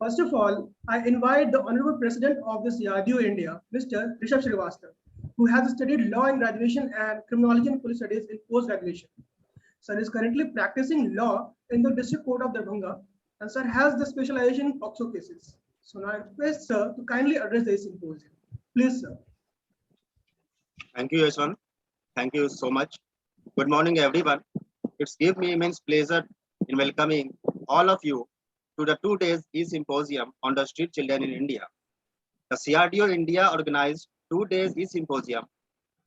First of all, I invite the Honorable President of the CRDO India, Mr. Rishabh Srivastava, who has studied law in graduation and criminology and police studies in post-graduation. Sir is currently practicing law in the District Court of Darbhanga, and Sir has the specialization in POCSO cases. So now I request Sir to kindly address the symposium. Please, Sir. Thank you, Yashwan. Thank you so much. Good morning, everyone. It's give me immense pleasure in welcoming all of you to the 2 days e-symposium on the street children in India. The CRDO India organized 2 days e-symposium,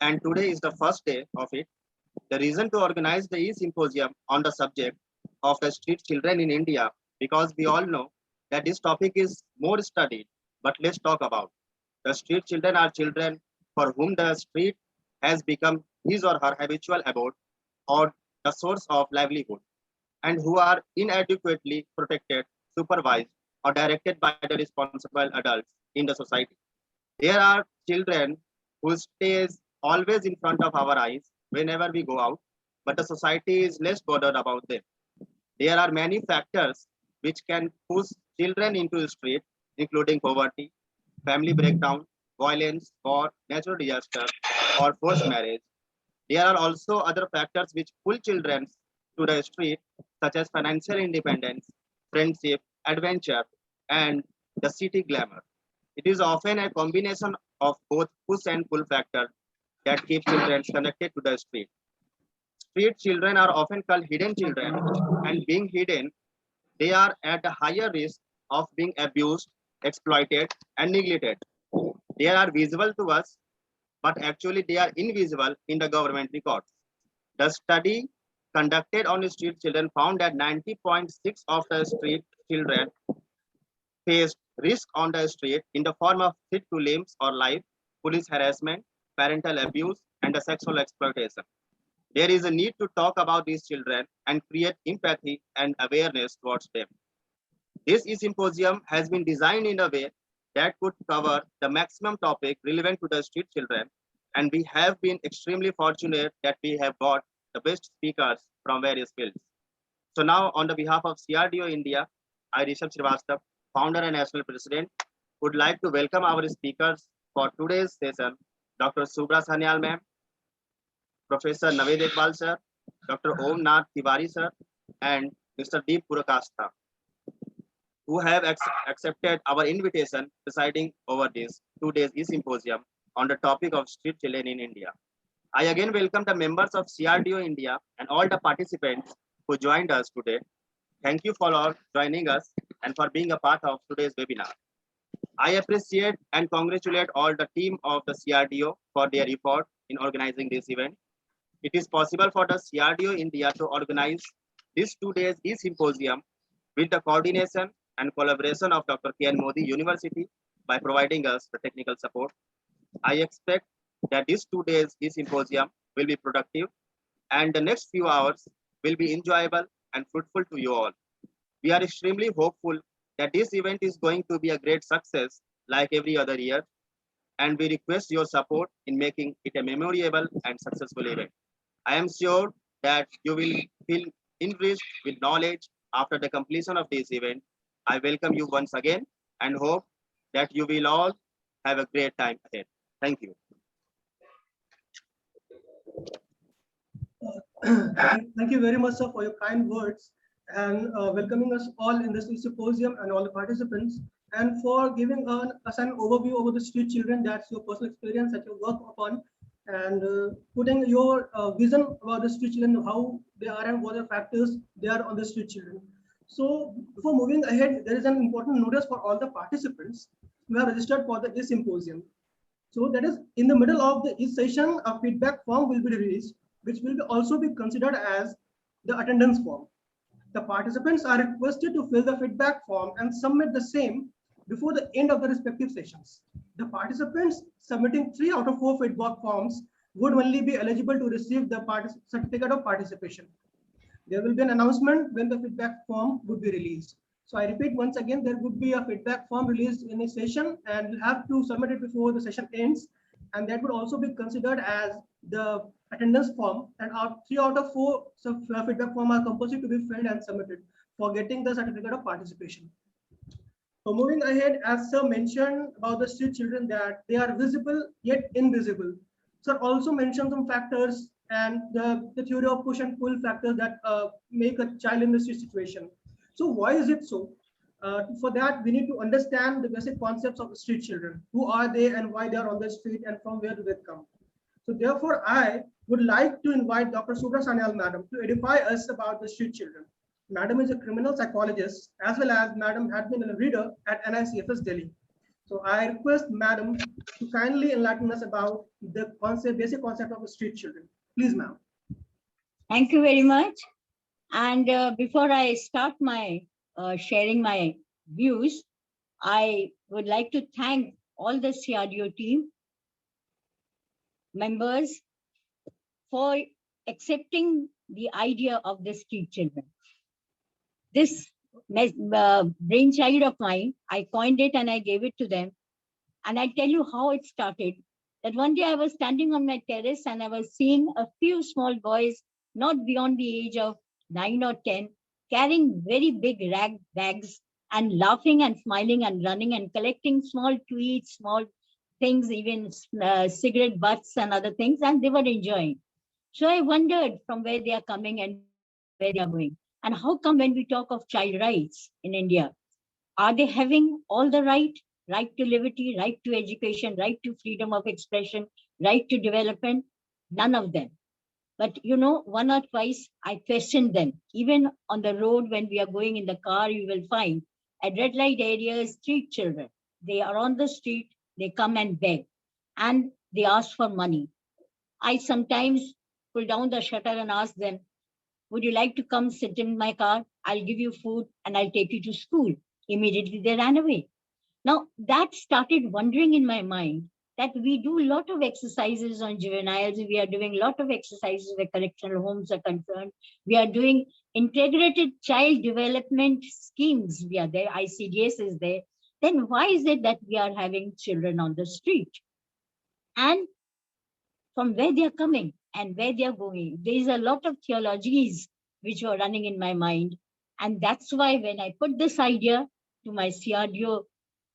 and today is the first day of it. The reason to organize the e-symposium on the subject of the street children in India, because we all know that this topic is more studied, but let's talk about. The street children are children for whom the street has become his or her habitual abode or the source of livelihood, and who are inadequately protected, supervised, or directed by the responsible adults in the society. There are children who stays always in front of our eyes whenever we go out, but the society is less bothered about them. There are many factors which can push children into the street, including poverty, family breakdown, violence, war, natural disaster, or forced marriage. There are also other factors which pull children to the street, such as financial independence, friendship, adventure, and the city glamour. It is often a combination of both push and pull factors that keep children connected to the street. Street children are often called hidden children, and being hidden, they are at a higher risk of being abused, exploited, and neglected. They are visible to us, but actually they are invisible in the government records. The study conducted on street children found that 90.6 of the street children faced risk on the street in the form of threat to limbs or life, police harassment, parental abuse, and the sexual exploitation. There is a need to talk about these children and create empathy and awareness towards them. This e-symposium has been designed in a way that could cover the maximum topic relevant to the street children, and we have been extremely fortunate that we have got the best speakers from various fields. So now, on the behalf of CRDO India, I, Rishabh Srivastava, founder and national president, would like to welcome our speakers for today's session, Dr. Subra Sanyal ma'am, Professor Naved Iqbal sir, Dr. Om Nath Tiwari sir, and Mr. Deep Purakastha, who have accepted our invitation presiding over this 2 days e-symposium on the topic of street children in India. I again welcome the members of CRDO India and all the participants who joined us today. Thank you for all joining us and for being a part of today's webinar. I appreciate and congratulate all the team of the CRDO for their effort in organizing this event. It is possible for the CRDO India to organize this 2 days e-symposium with the coordination and collaboration of Dr. K.N. Modi University by providing us the technical support. I expect that this 2 days e-symposium will be productive and the next few hours will be enjoyable and fruitful to you all. We are extremely hopeful that this event is going to be a great success like every other year, and we request your support in making it a memorable and successful event. I am sure that you will feel enriched with knowledge after the completion of this event. I welcome you once again and hope that you will all have a great time ahead. Thank you. Thank you very much, sir, for your kind words and welcoming us all in this symposium and all the participants, and for giving us an overview over the street children. That's your personal experience that you work upon, and putting your vision about the street children, how they are and what are the factors they are on the street children. So before moving ahead, there is an important notice for all the participants who have registered for the symposium. So that is, in the middle of each session, a feedback form will be released, which will also be considered as the attendance form. The participants are requested to fill the feedback form and submit the same before the end of the respective sessions. The participants submitting 3 out of 4 feedback forms would only be eligible to receive the certificate of participation. There will be an announcement when the feedback form would be released. So I repeat once again, there would be a feedback form released in a session, and you have to submit it before the session ends. And that would also be considered as the attendance form. And 3 out of 4 feedback form are compulsory to be filled and submitted for getting the certificate of participation. Moving ahead, as Sir mentioned about the street children, that they are visible yet invisible. Sir also mentioned some factors and the theory of push and pull factors that make a child in the street situation. So why is it so? For that, we need to understand the basic concepts of the street children. Who are they and why they are on the street and from where do they come? So therefore, I would like to invite Dr. Subra Sanyal, Madam, to edify us about the street children. Madam is a criminal psychologist, as well as Madam had been a reader at NICFS Delhi. So I request Madam to kindly enlighten us about the concept, basic concept of the street children. Please, ma'am. Thank you very much. And before I start my sharing my views, I would like to thank all the CRDO team members for accepting the idea of the street children. This brainchild of mine, I coined it and I gave it to them. And I tell you how it started. That one day I was standing on my terrace and I was seeing a few small boys, not beyond the age of 9 or 10, carrying very big rag bags and laughing and smiling and running and collecting small tweets, small things, even cigarette butts and other things, and they were enjoying. So I wondered from where they are coming and where they are going. And how come when we talk of child rights in India, are they having all the right to liberty, right to education, right to freedom of expression, right to development? None of them. But you know, one or twice I questioned them. Even on the road, when we are going in the car, you will find at red light areas, street children. They are on the street, they come and beg, and they ask for money. I sometimes pull down the shutter and ask them, would you like to come sit in my car? I'll give you food and I'll take you to school. Immediately they ran away. Now that started wondering in my mind that we do a lot of exercises on juveniles. We are doing a lot of exercises where correctional homes are concerned. We are doing integrated child development schemes. We are there, ICDS is there. Then why is it that we are having children on the street? And from where they are coming and where they are going. There is a lot of theologies which were running in my mind. And that's why when I put this idea to my CRDO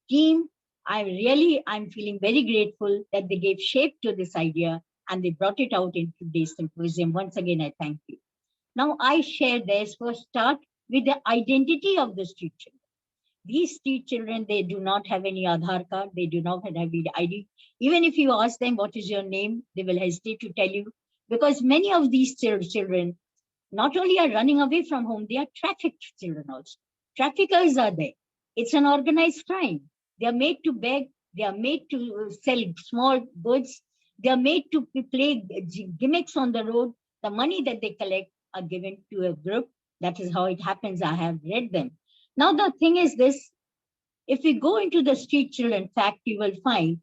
team, I'm feeling very grateful that they gave shape to this idea and they brought it out in today's symposium. Once again, I thank you. Now I share this first start with the identity of the street children. These street children, they do not have any Aadhaar card. They do not have any ID. Even if you ask them, what is your name? They will hesitate to tell you, because many of these children not only are running away from home, they are trafficked children also. Traffickers are there. It's an organized crime. They are made to beg. They are made to sell small goods. They are made to play gimmicks on the road. The money that they collect are given to a group. That is how it happens. I have read them. Now, the thing is this, if we go into the street children fact, you will find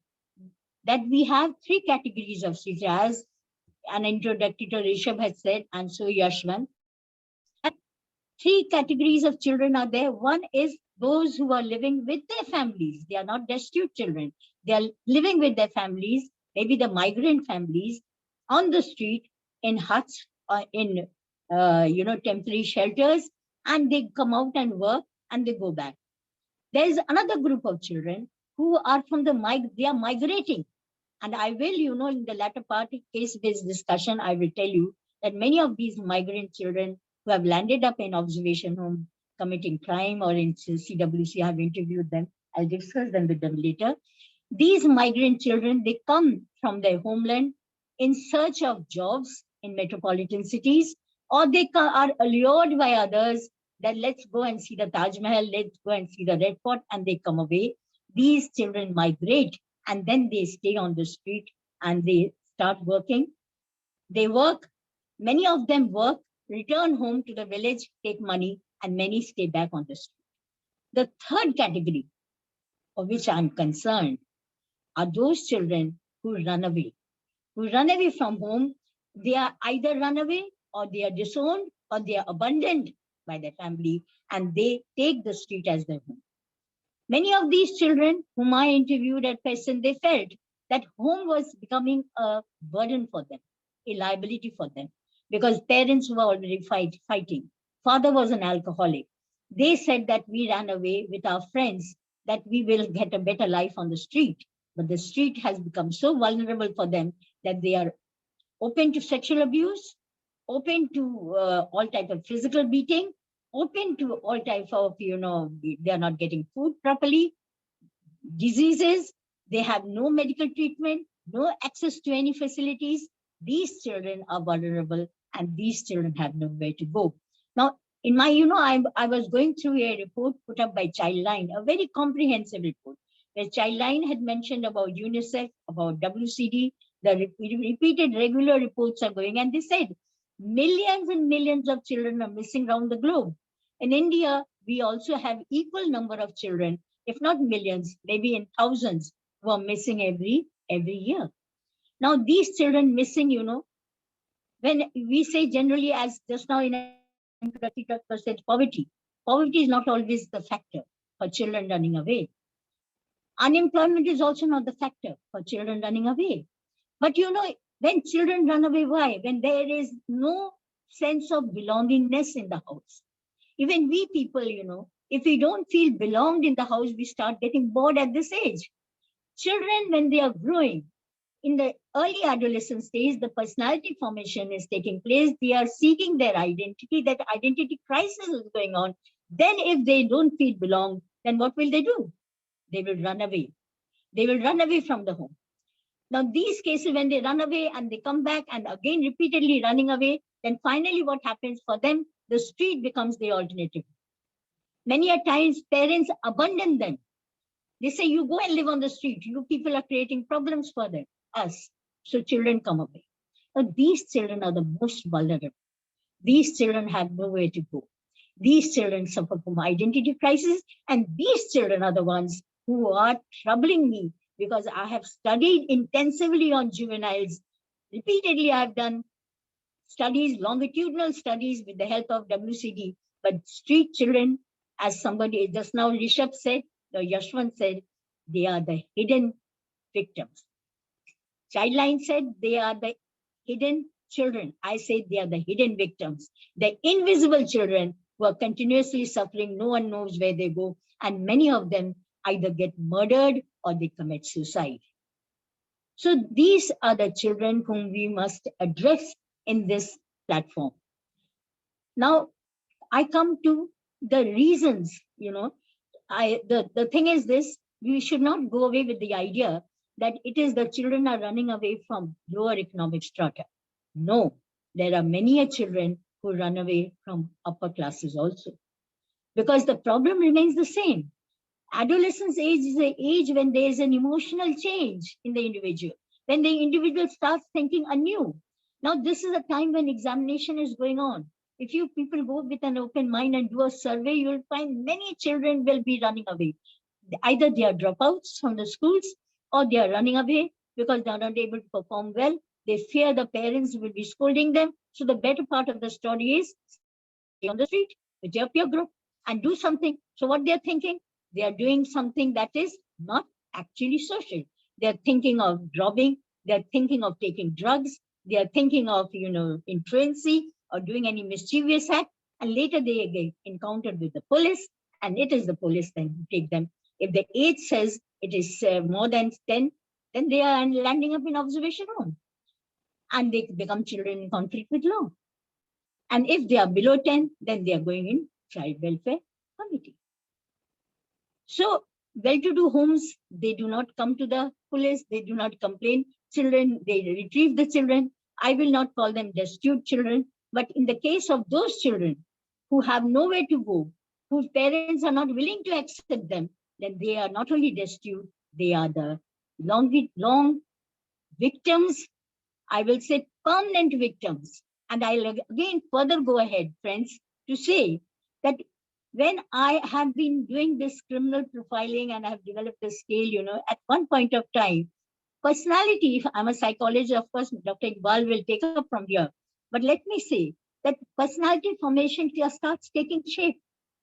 that we have three categories of street children, as an introductory to Rishabh has said, and so Yashwant. Three categories of children are there. One is those who are living with their families. They are not destitute children. They are living with their families, maybe the migrant families, on the street, in huts, or in temporary shelters, and they come out and work and they go back. There is another group of children who are they are migrating. And I will, in the latter part of case-based discussion, I will tell you that many of these migrant children who have landed up in observation home committing crime or in CWC, I have interviewed them. I'll discuss them with them later. These migrant children, they come from their homeland in search of jobs in metropolitan cities, or they are allured by others that let's go and see the Taj Mahal, let's go and see the Red Fort, and they come away. These children migrate and then they stay on the street and they start working. They work, many of them work, return home to the village, take money, and many stay back on the street. The third category of which I'm concerned are those children who run away from home. They are either run away or they are disowned or they are abandoned by their family and they take the street as their home. Many of these children whom I interviewed at Pearson, they felt that home was becoming a burden for them, a liability for them, because parents were already fighting. Father was an alcoholic. They said that we ran away with our friends, that we will get a better life on the street. But the street has become so vulnerable for them that they are open to sexual abuse, open to all type of physical beating, open to all type of, they are not getting food properly, diseases, they have no medical treatment, no access to any facilities. These children are vulnerable and these children have nowhere to go. Now, in my, I was going through a report put up by Childline, a very comprehensive report, where Childline had mentioned about UNICEF, about WCD, the repeated regular reports are going, and they said millions and millions of children are missing around the globe. In India, we also have equal number of children, if not millions, maybe in thousands, who are missing every year. Now, these children missing, when we say generally, as just now in 30% poverty is not always the factor for children running away. Unemployment is also not the factor for children running away. But when children run away, why? When there is no sense of belongingness in the house. Even we people, if we don't feel belonged in the house, we start getting bored at this age. Children, when they are growing, in the early adolescent stage, the personality formation is taking place. They are seeking their identity. That identity crisis is going on. Then if they don't feel belonged, then what will they do? They will run away. They will run away from the home. Now, these cases, when they run away and they come back and again repeatedly running away, then finally what happens for them? The street becomes the alternative. Many a times parents abandon them. They say, you go and live on the street. You people are creating problems for them, us. So children come away. Now, these children are the most vulnerable. These children have nowhere to go. These children suffer from identity crisis, and these children are the ones who are troubling me, because I have studied intensively on juveniles. Repeatedly, I've done studies, longitudinal studies with the help of WCD, but street children, as somebody just now, Rishabh said, Yashwant said, they are the hidden victims. Childline said they are the hidden children. I say they are the hidden victims, the invisible children who are continuously suffering. No one knows where they go. And many of them either get murdered or they commit suicide. So these are the children whom we must address in this platform. Now, I come to the reasons, the thing is this, we should not go away with the idea that it is the children are running away from lower economic strata. No, there are many children who run away from upper classes also, because the problem remains the same. Adolescence age is the age when there is an emotional change in the individual, when the individual starts thinking anew. Now, this is a time when examination is going on. If you people go with an open mind and do a survey, you will find many children will be running away. Either they are dropouts from the schools or they are running away because they are not able to perform well. They fear the parents will be scolding them. So the better part of the story is stay on the street with your peer group and do something. So what they are thinking? They are doing something that is not actually social. They are thinking of robbing. They are thinking of taking drugs. They are thinking of, truancy or doing any mischievous act. And later they get encountered with the police, and it is the police then who take them. If the age says it is more than 10, then they are landing up in observation home. And they become children in conflict with law. And if they are below 10, then they are going in child welfare committee. So well-to-do homes, they do not come to the police, they do not complain. Children, they retrieve the children. I will not call them destitute children, but in the case of those children who have nowhere to go, whose parents are not willing to accept them, then they are not only destitute, they are the long victims, I will say permanent victims. And I'll again further go ahead, friends, to say that when I have been doing this criminal profiling and I have developed the scale, at one point of time, personality, if I'm a psychologist, of course, Dr. Iqbal will take up from here. But let me say that personality formation just starts taking shape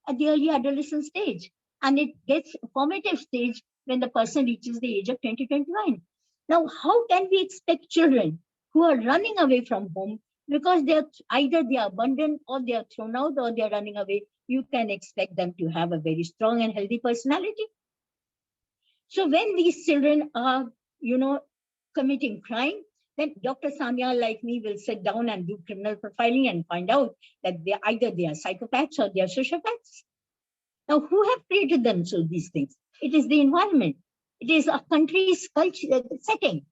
at the early adolescent stage. And it gets a formative stage when the person reaches the age of 20-21. Now, how can we expect children who are running away from home because they are either they are abandoned or they are thrown out or they are running away? You can expect them to have a very strong and healthy personality. So when these children are, committing crime, then Dr. Samia, like me, will sit down and do criminal profiling and find out that either they are psychopaths or they are sociopaths. Now, who have created them so these things? It is the environment. It is a country's culture setting.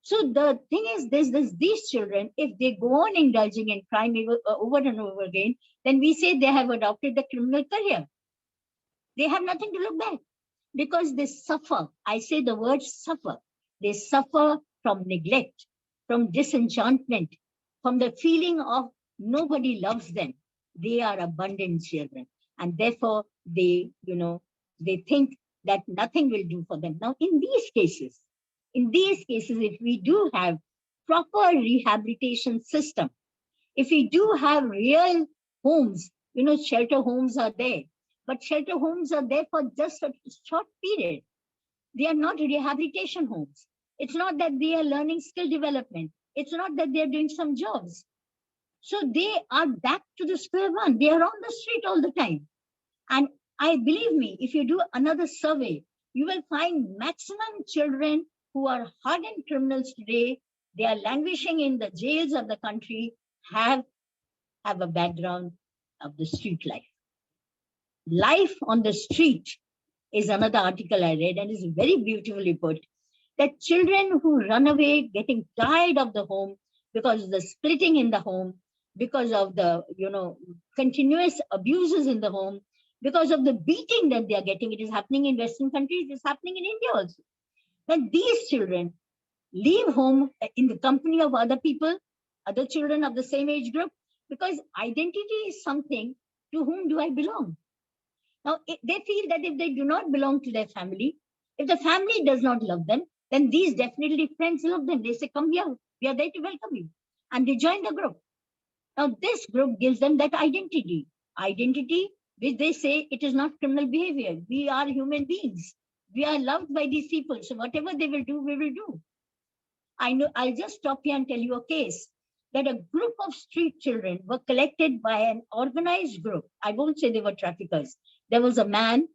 So the thing is these children, if they go on indulging in crime over and over again, then we say they have adopted the criminal career. They have nothing to look back because they suffer. I say the word suffer. They suffer from neglect, from disenchantment, from the feeling of nobody loves them. They are abandoned children. And therefore, they think that nothing will do for them. Now, in these cases, if we do have proper rehabilitation system, if we do have real homes, shelter homes are there, but shelter homes are there for just a short period. They are not rehabilitation homes. It's not that they are learning skill development. It's not that they're doing some jobs. So they are back to the square one. They are on the street all the time. And believe me, if you do another survey, you will find maximum children who are hardened criminals today, they are languishing in the jails of the country, have a background of the street life. Life on the street is another article I read, and is very beautifully put, that children who run away getting tired of the home because of the splitting in the home, because of the continuous abuses in the home, because of the beating that they are getting. It is happening in Western countries, it's happening in India also. When these children leave home in the company of other people, other children of the same age group, because identity is something, to whom do I belong? Now, they feel that if they do not belong to their family, if the family does not love them, then these definitely friends love them. They say, come here, we are there to welcome you. And they join the group. Now, this group gives them that identity, which they say it is not criminal behavior. We are human beings. We are loved by these people. So whatever they will do, we will do. I know, I'll just stop here and tell you a case that a group of street children were collected by an organized group. I won't say they were traffickers. There was a man,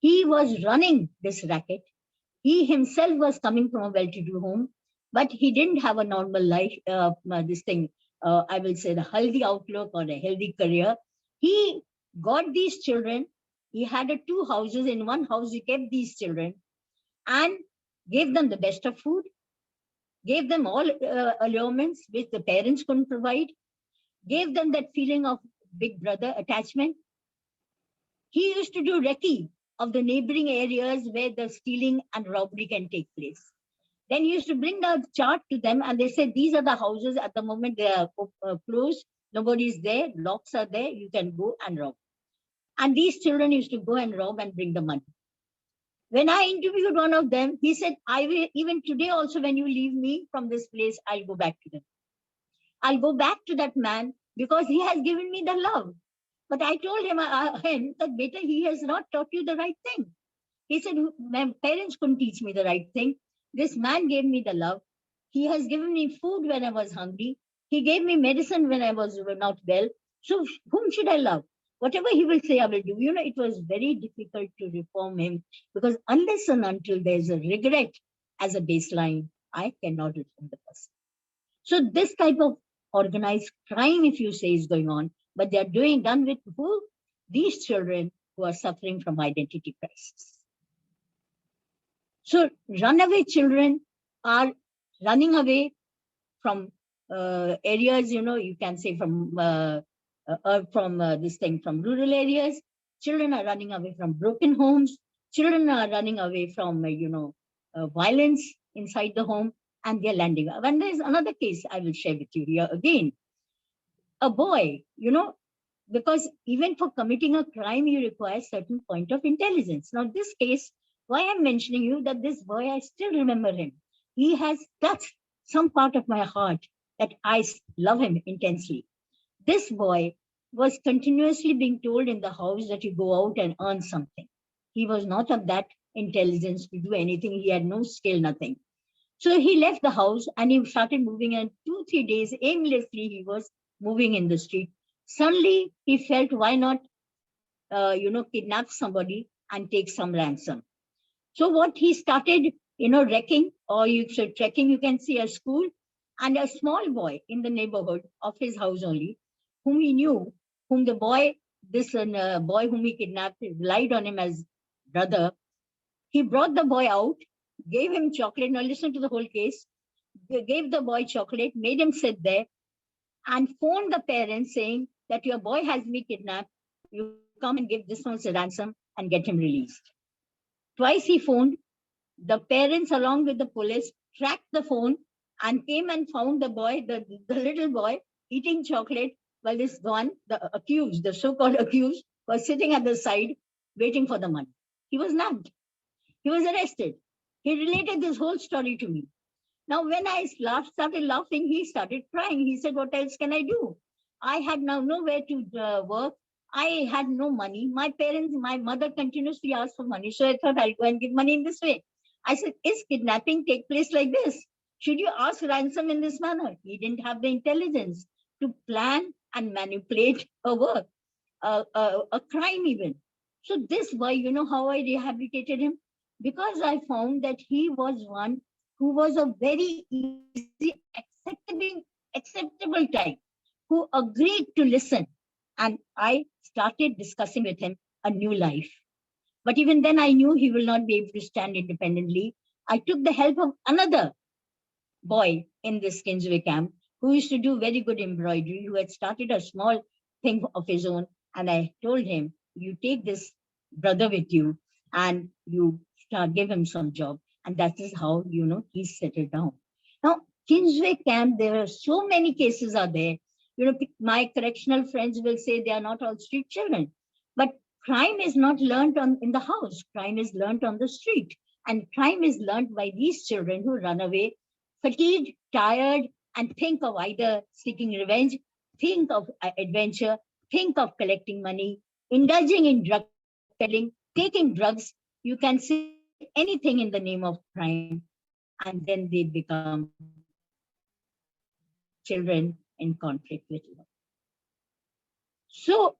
he was running this racket. He himself was coming from a well-to-do home, but he didn't have a normal life, I will say the healthy outlook or a healthy career. He got these children. He had 2 houses. In one house, he kept these children and gave them the best of food, gave them all allurements which the parents couldn't provide, gave them that feeling of big brother attachment. He used to do recce of the neighboring areas where the stealing and robbery can take place. Then he used to bring the chart to them and they said, these are the houses at the moment, they are closed, nobody is there, locks are there, you can go and rob. And these children used to go and rob and bring the money. When I interviewed one of them, he said, I will, even today also, when you leave me from this place, I'll go back to them. I'll go back to that man because he has given me the love. But I told him that, beta, he has not taught you the right thing. He said, my parents couldn't teach me the right thing. This man gave me the love. He has given me food when I was hungry. He gave me medicine when I was not well. So whom should I love? Whatever he will say, I will do. It was very difficult to reform him because unless and until there's a regret as a baseline, I cannot reform the person. So this type of organized crime, if you say, is going on, but they are done with who? These children who are suffering from identity crisis. So runaway children are running away from areas, you can say from rural areas. Children are running away from broken homes. Children are running away from, violence inside the home, and they're landing. And there's another case I will share with you here again. A boy, because even for committing a crime, you require certain point of intelligence. Now, this case, why I'm mentioning you that this boy, I still remember him. He has touched some part of my heart that I love him intensely. This boy was continuously being told in the house that you go out and earn something. He was not of that intelligence to do anything. He had no skill, nothing. So he left the house and he started moving, and 2-3 days aimlessly he was moving in the street. Suddenly he felt, why not, kidnap somebody and take some ransom. So what he started, wrecking, or you should checking, you can see a school and a small boy in the neighborhood of his house only, whom he knew, whom the boy, this boy whom he kidnapped, relied on him as brother. He brought the boy out, gave him chocolate. Now listen to the whole case. They gave the boy chocolate, made him sit there, and phoned the parents saying that your boy has been kidnapped. You come and give this much ransom and get him released. Twice he phoned. The parents, along with the police, tracked the phone and came and found the boy, the little boy, eating chocolate, while this one, the accused, the so-called accused, was sitting at the side waiting for the money. He was nabbed. He was arrested. He related this whole story to me. Now, when I started laughing, he started crying. He said, what else can I do? I had now nowhere to work. I had no money. My mother continuously asked for money. So I thought I'll go and give money in this way. I said, is kidnapping take place like this? Should you ask ransom in this manner? He didn't have the intelligence to plan and manipulate a work, a crime even. So this boy, you know how I rehabilitated him? Because I found that he was one who was a very easy, acceptable type, who agreed to listen. And I started discussing with him a new life. But even then I knew he will not be able to stand independently. I took the help of another boy in this Kingsway camp who used to do very good embroidery, who had started a small thing of his own. And I told him, you take this brother with you and you give him some job. And that is how, he settled down. Now, Kingsway camp, there are so many cases are there. My correctional friends will say they are not all street children. But crime is not learned in the house. Crime is learned on the street. And crime is learned by these children who run away, fatigued, tired, and think of either seeking revenge, think of adventure, think of collecting money, indulging in drug peddling, taking drugs. You can say anything in the name of crime, and then they become children in conflict with law. So,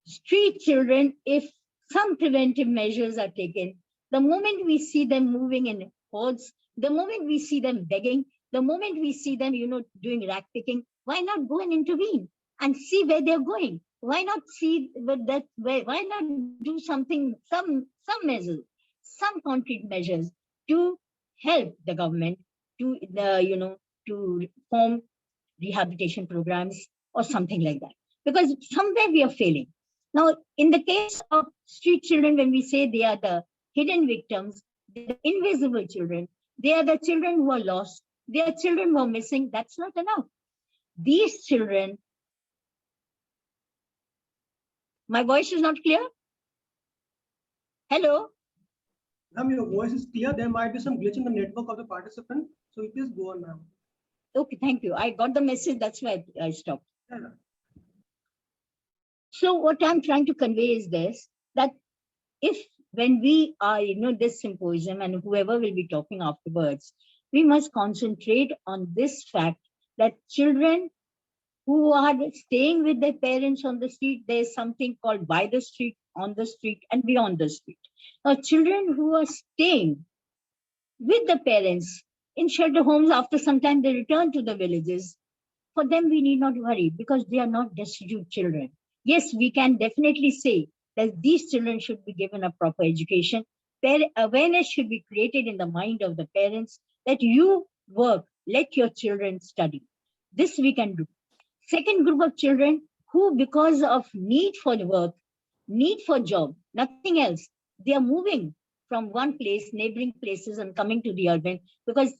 street children, if some preventive measures are taken, the moment we see them moving in hordes, the moment we see them begging, the moment we see them, doing rack picking, why not go and intervene and see where they're going? Why not see that? Why not do something, some measures, some concrete measures to help the government to to form rehabilitation programs or something like that? Because somewhere we are failing. Now, in the case of street children, when we say they are the hidden victims, the invisible children, they are the children who are lost, they are children who are missing, that's not enough. These children, my voice is not clear? Hello? Ma'am, your voice is clear. There might be some glitch in the network of the participant. So please go on, ma'am. Okay, thank you. I got the message, that's why I stopped. Yeah. So what I'm trying to convey is this, that if when we are, this symposium and whoever will be talking afterwards, we must concentrate on this fact that children who are staying with their parents on the street, there's something called by the street, on the street, and beyond the street. Now, children who are staying with the parents in shelter homes, after some time they return to the villages. For them, we need not worry because they are not destitute children. Yes, we can definitely say that these children should be given a proper education. Awareness should be created in the mind of the parents that you work, let your children study. This we can do. Second group of children who, because of need for work, need for job, nothing else, they are moving from one place, neighboring places, and coming to the urban, because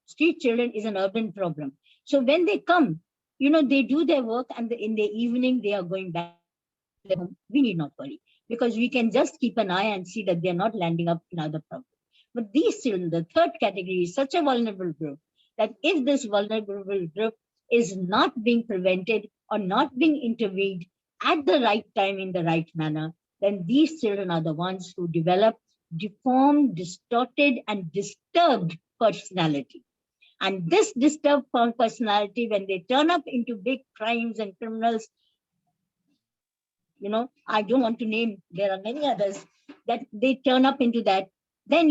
street children is an urban problem. So when they come, they do their work, and in the evening they are going back to their home. We need not worry, because we can just keep an eye and see that they're not landing up in other problems. But these children, the third category, is such a vulnerable group that if this vulnerable group is not being prevented or not being intervened at the right time in the right manner, then these children are the ones who develop deformed, distorted, and disturbed personality. And this disturbed personality, when they turn up into big crimes and criminals, I don't want to name, there are many others, that they turn up into that. then,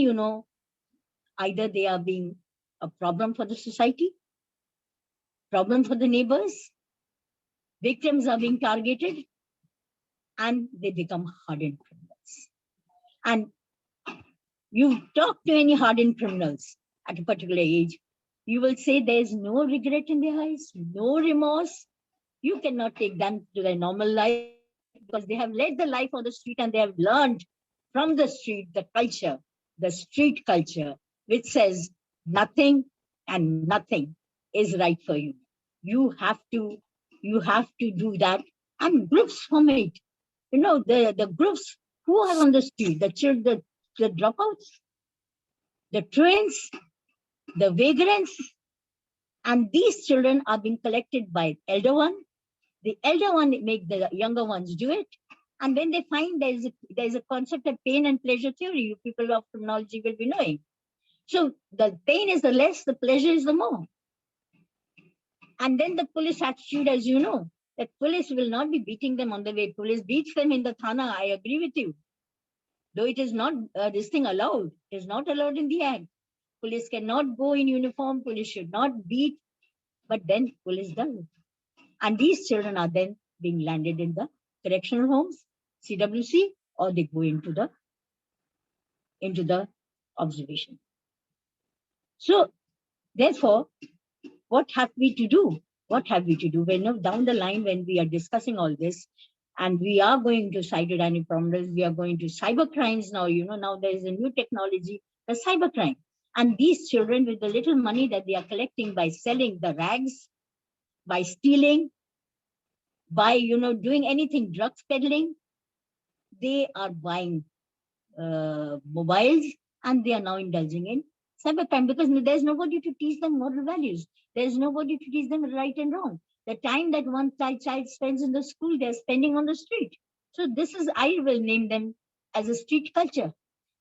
either they are being a problem for the society, problem for the neighbors, victims are being targeted, and they become hardened criminals. And you talk to any hardened criminals at a particular age, you will say there's no regret in their eyes, no remorse. You cannot take them to their normal life because they have led the life on the street and they have learned from the street, the street culture, which says nothing and nothing is right for you. You have to do that. And groups form it. The groups who are on the street, the children, the dropouts, the truants, the vagrants, and these children are being collected by elder one. The elder one make the younger ones do it. And when they find there's a concept of pain and pleasure theory, you people of criminology will be knowing. So the pain is the less, the pleasure is the more. And then the police attitude, as you know, that police will not be beating them on the way. Police beats them in the thana, I agree with you. Though it is not this thing allowed, it is not allowed in the act. Police cannot go in uniform, police should not beat, but then police does it. And these children are then being landed in the correctional homes, CWC, or they go into the observation. So therefore, what have we to do? What have we to do? When down the line, when we are discussing all this, and we are going to cytodynamic problems, we are going to cyber crimes now. Now there is a new technology, the cyber crime. And these children, with the little money that they are collecting by selling the rags, by stealing, by doing anything, drugs peddling, they are buying mobiles, and they are now indulging in cybercrime because there's nobody to teach them moral values. There's nobody to teach them right and wrong. The time that one child spends in the school, they're spending on the street. So I will name them as a street culture.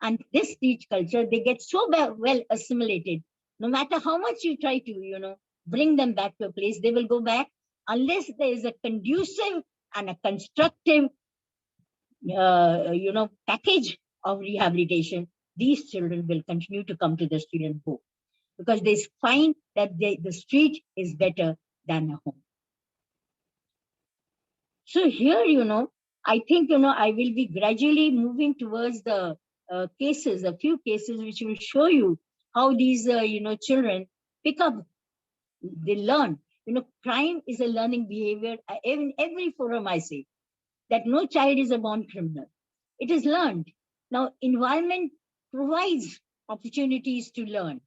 And this street culture, they get so well assimilated. No matter how much you try to, bring them back to a place, they will go back unless there is a conducive and a constructive, package of rehabilitation. These children will continue to come to the street and go because they find that the street is better than a home. So here, I think, I will be gradually moving towards the cases, a few cases, which will show you how these, children pick up, they learn. Crime is a learning behavior. In every forum I say that no child is a born criminal. It is learned. Now, environment provides opportunities to learn.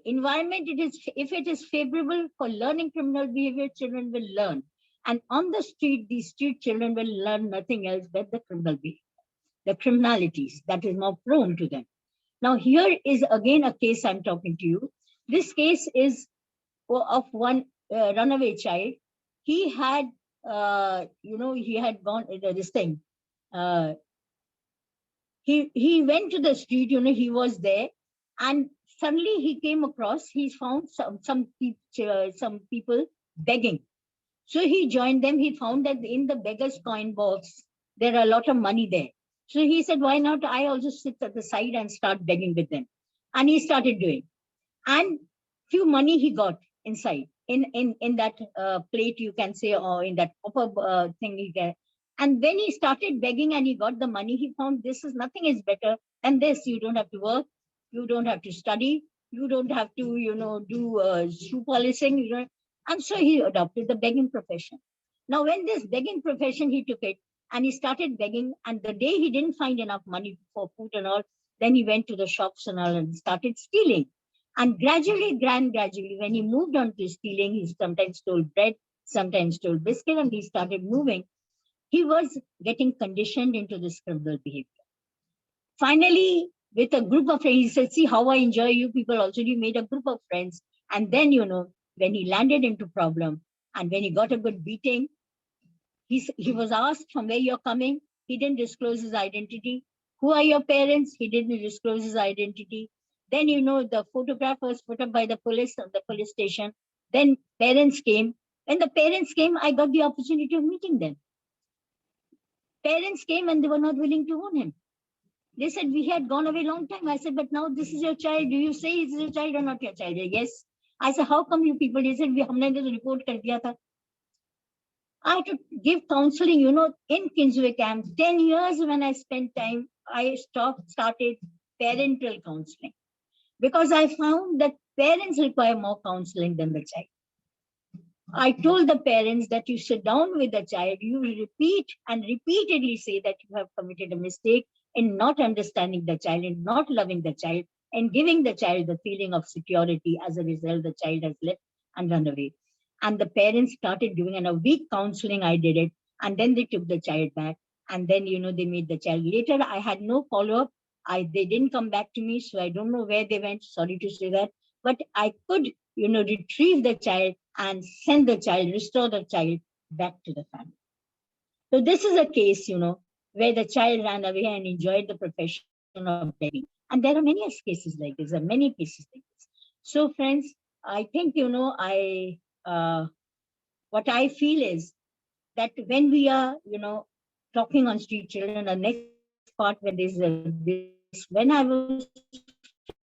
Environment, if it is favorable for learning criminal behavior, children will learn. And on the street, these street children will learn nothing else but the criminal behavior, the criminalities that is more prone to them. Now, here is again a case I'm talking to you. This case is of one runaway child. He had, he had gone this thing. He went to the street, he was there, and suddenly he came across, he found some people begging. So he joined them. He found that in the beggar's coin box, there are a lot of money there. So he said, why not I also sit at the side and start begging with them? And he started doing. And few money he got inside, in that plate, you can say, or in that upper thing he get. And when he started begging and he got the money, he found nothing is better than this. You don't have to work. You don't have to study. You don't have to, do shoe polishing. And so he adopted the begging profession. Now, when this begging profession, he took it and he started begging. And the day he didn't find enough money for food and all, then he went to the shops and all and started stealing. And gradually, when he moved on to stealing, he sometimes stole bread, sometimes stole biscuit, and he started moving. He was getting conditioned into this criminal behavior. Finally, with a group of friends, he said, see how I enjoy you people also. You made a group of friends. And then, when he landed into problem and when he got a good beating, he was asked from where you're coming. He didn't disclose his identity. Who are your parents? He didn't disclose his identity. Then, the photograph was put up by the police at the police station. Then parents came. When the parents came, I got the opportunity of meeting them. Parents came and they were not willing to own him. They said we had gone away long time. I said, but now this is your child. Do you say it's your child or not your child? Yes. I said, how come you people? They said, we humne to report kar diya tha. I had to give counseling, in Kingsway camp. 10 years when I spent time, I started parental counseling because I found that parents require more counseling than the child. I told the parents that you sit down with the child, you repeat and repeatedly say that you have committed a mistake in not understanding the child, in not loving the child, and giving the child the feeling of security. As a result, the child has left and run away. And the parents started doing, and a week counseling, I did it. And then they took the child back. And then, they made the child. Later, I had no follow-up. They didn't come back to me, so I don't know where they went. Sorry to say that. But I could, retrieve the child and send the child, restore the child back to the family. So this is a case, where the child ran away and enjoyed the profession of begging. And there are many cases like this, So friends, I think, what I feel is that when we are, talking on street children, the next part when there's this, when I was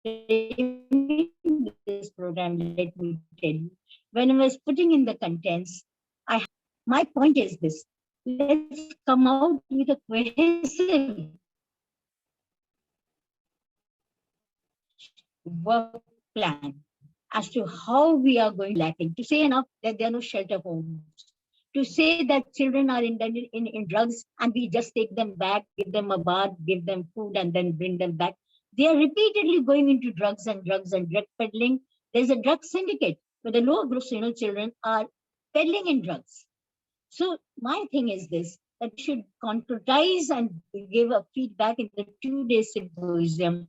framing this program, let me tell you, when I was putting in the contents, my point is this: let's come out with a cohesive work plan as to how we are going lacking. To say enough that there are no shelter homes, to say that children are in drugs and we just take them back, give them a bath, give them food, and then bring them back. They are repeatedly going into drugs and drug peddling. There's a drug syndicate where the lower group children are peddling in drugs. So my thing is this, that we should concretize and give a feedback in the 2-day symposium,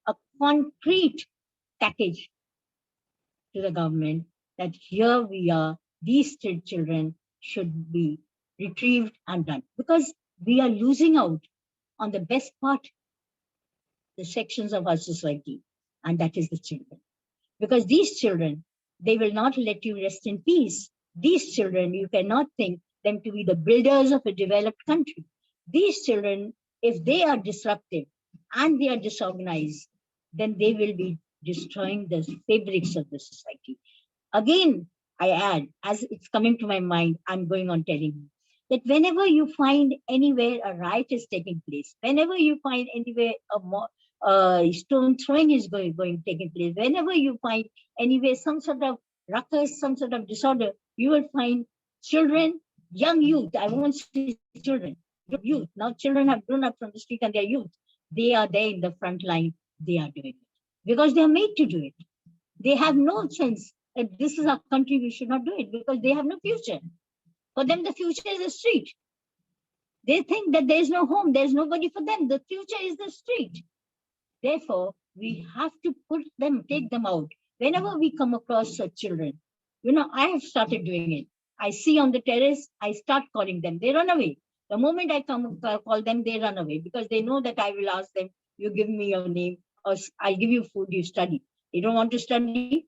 a concrete package to the government that here we are, these children should be retrieved and done, because we are losing out on the best part, the sections of our society, and that is the children. Because these children, they will not let you rest in peace. These children, you cannot think them to be the builders of a developed country. These children, if they are disruptive and they are disorganized, then they will be destroying the fabrics of the society. Again, I add, as it's coming to my mind, I'm going on telling you that whenever you find anywhere a riot is taking place, whenever you find anywhere a stone throwing is taking place, whenever you find anywhere some sort of ruckus, some sort of disorder, you will find children, young youth. I won't say children, youth. Now children have grown up from the street and they're youth. They are there in the front line. They are doing it because they are made to do it. They have no sense that this is our country, we should not do it, because they have no future. For them, the future is the street. They think that there is no home, there's nobody for them. The future is the street. Therefore, we have to take them out. Whenever we come across such children, I have started doing it. I see on the terrace, I start calling them. They run away. The moment I call them, they run away because they know that I will ask them, you give me your name, or I'll give you food, you study. They don't want to study.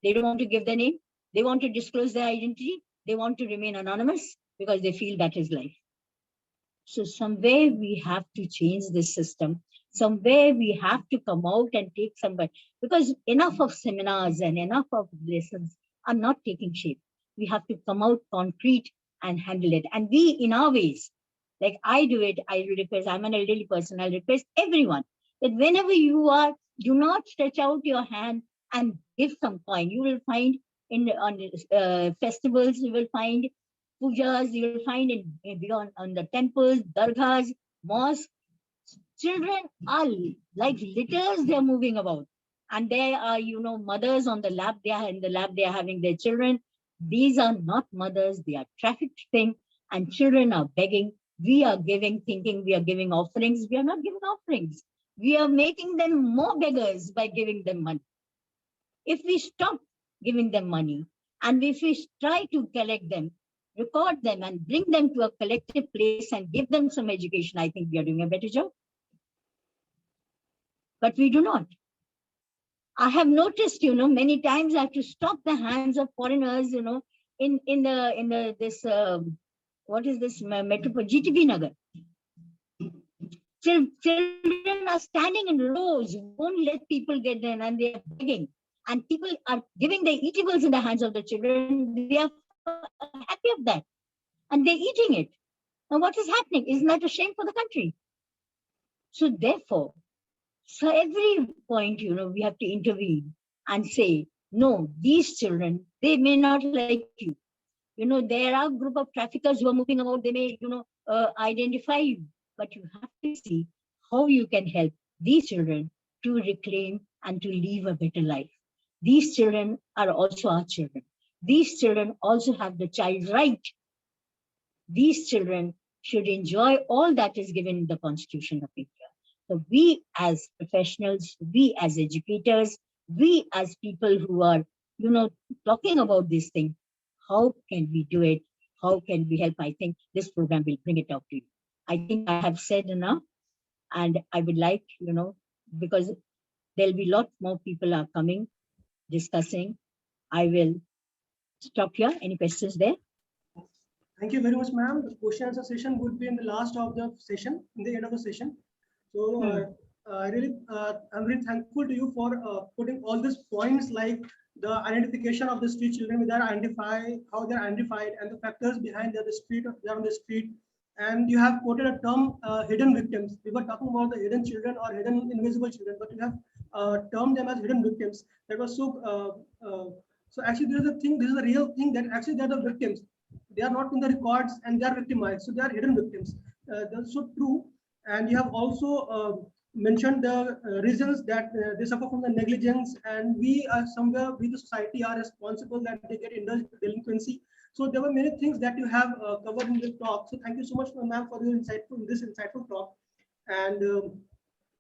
They don't want to give their name. They want to disclose their identity. They want to remain anonymous because they feel that is life. So somewhere we have to change this system. Somewhere we have to come out and take somebody, because enough of seminars and enough of lessons are not taking shape. We have to come out concrete and handle it. And we, in our ways, like I do it, I request, I'm an elderly person, I request everyone that whenever you are, do not stretch out your hand and give some coin. You will find on festivals, you will find pujas, you will find on the temples, dargahs, mosques. Children are like litters, they're moving about. And there are, mothers on the lap, they are in the lap, they are having their children. These are not mothers, they are trafficking, and children are begging. We are giving, thinking we are giving offerings. We are not giving offerings. We are making them more beggars by giving them money. If we stop giving them money, and if we try to collect them, record them, and bring them to a collective place and give them some education, I think we are doing a better job. But we do not. I have noticed, many times I have to stop the hands of foreigners, what is this, Metropole, GTB Nagar. Children are standing in rows, won't let people get in, and they are begging. And people are giving their eatables in the hands of the children. They are happy of that. And they're eating it. Now, what is happening? Isn't that a shame for the country? So therefore, so every point, we have to intervene and say, no, these children, they may not like you. There are a group of traffickers who are moving about. They may, identify you, but you have to see how you can help these children to reclaim and to live a better life. These children are also our children. These children also have the child right. These children should enjoy all that is given in the Constitution of India. So we as professionals, we as educators, we as people who are, talking about this thing, how can we do it? How can we help? I think this program will bring it out to you. I think I have said enough, and I would like, because there'll be a lot more people are coming, discussing. I will stop here. Any questions there? Thank you very much, ma'am. The question answer session would be in the last of the session, in the end of the session. So I'm really thankful to you for putting all these points, like the identification of the street children, how they're identified, and the factors behind they're on the street. And you have quoted a term, hidden victims. We were talking about the hidden children or hidden invisible children, but you have termed them as hidden victims. That was so actually this is a real thing, that actually they're the victims. They are not in the records and they are victimized. So they are hidden victims. That's so true. And you have also mentioned the reasons that they suffer from the negligence, and we the society are responsible that they get indulged in delinquency. So there were many things that you have covered in the talk. So thank you so much, ma'am, for your insightful talk. And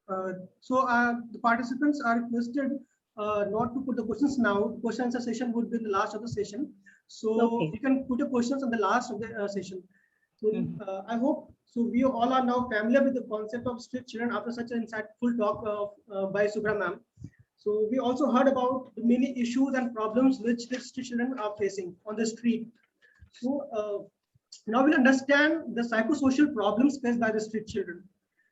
the participants are requested not to put the questions now. Question answer session would be the last of the session. So you can put your questions on the last of the session. So I hope we all are now familiar with the concept of street children after such an insightful talk by Subhra ma'am. So we also heard about the many issues and problems which the street children are facing on the street. So now we'll understand the psychosocial problems faced by the street children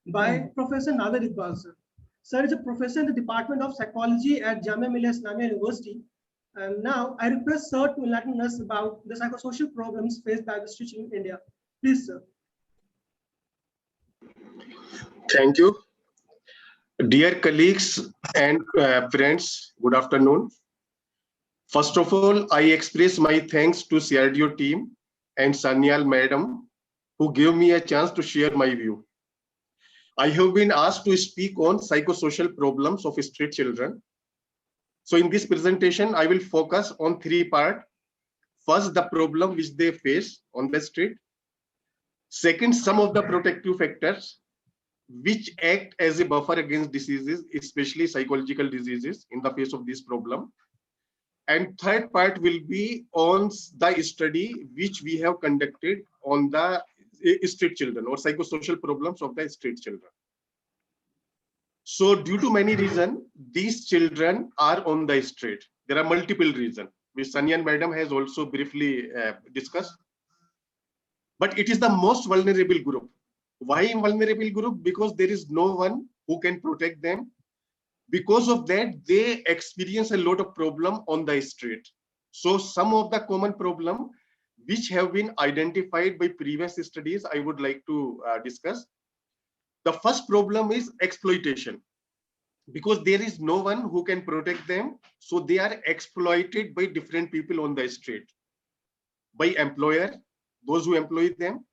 by Professor Nader Iqbal sir. Sir is a professor in the Department of Psychology at Jamia Millia Islamia University. And now I request sir to enlighten us about the psychosocial problems faced by the street children in India. Please, sir. Thank you. Dear colleagues and friends, good afternoon. First of all, I express my thanks to CRDO team and Sanyal madam, who gave me a chance to share my view. I have been asked to speak on psychosocial problems of street children. So in this presentation, I will focus on three parts. First, the problem which they face on the street. Second, some of the protective factors which act as a buffer against diseases, especially psychological diseases in the face of this problem. And third part will be on the study which we have conducted on the street children or psychosocial problems of the street children. So due to many reasons, these children are on the street. There are multiple reasons, which Sanyan madam has also briefly discussed. But it is the most vulnerable group. Why vulnerable group? Because there is no one who can protect them. Because of that, they experience a lot of problem on the street. So some of the common problem which have been identified by previous studies, I would like to discuss. The first problem is exploitation. Because there is no one who can protect them, so they are exploited by different people on the street. By employer, those who employ them,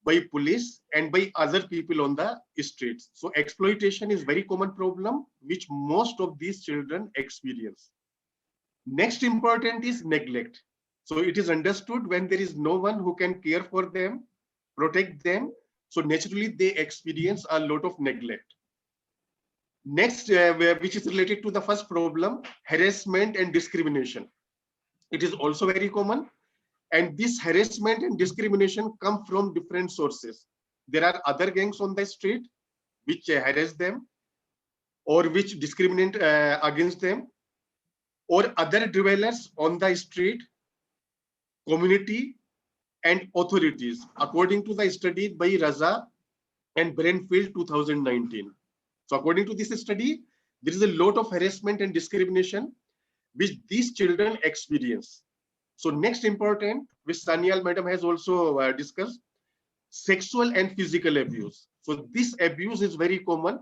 by police, and by other people on the streets. So exploitation is very common problem which most of these children experience. Next important is neglect. So it is understood when there is no one who can care for them, protect them, so naturally they experience a lot of neglect. Next, which is related to the first problem, harassment and discrimination. It is also very common. And this harassment and discrimination come from different sources. There are other gangs on the street which harass them or which discriminate against them, or other dwellers on the street, community, and authorities. According to the study by Raza, and Brainfield 2019. So according to this study, there is a lot of harassment and discrimination which these children experience. So next important, which Sanyal madam has also discussed, sexual and physical abuse. So this abuse is very common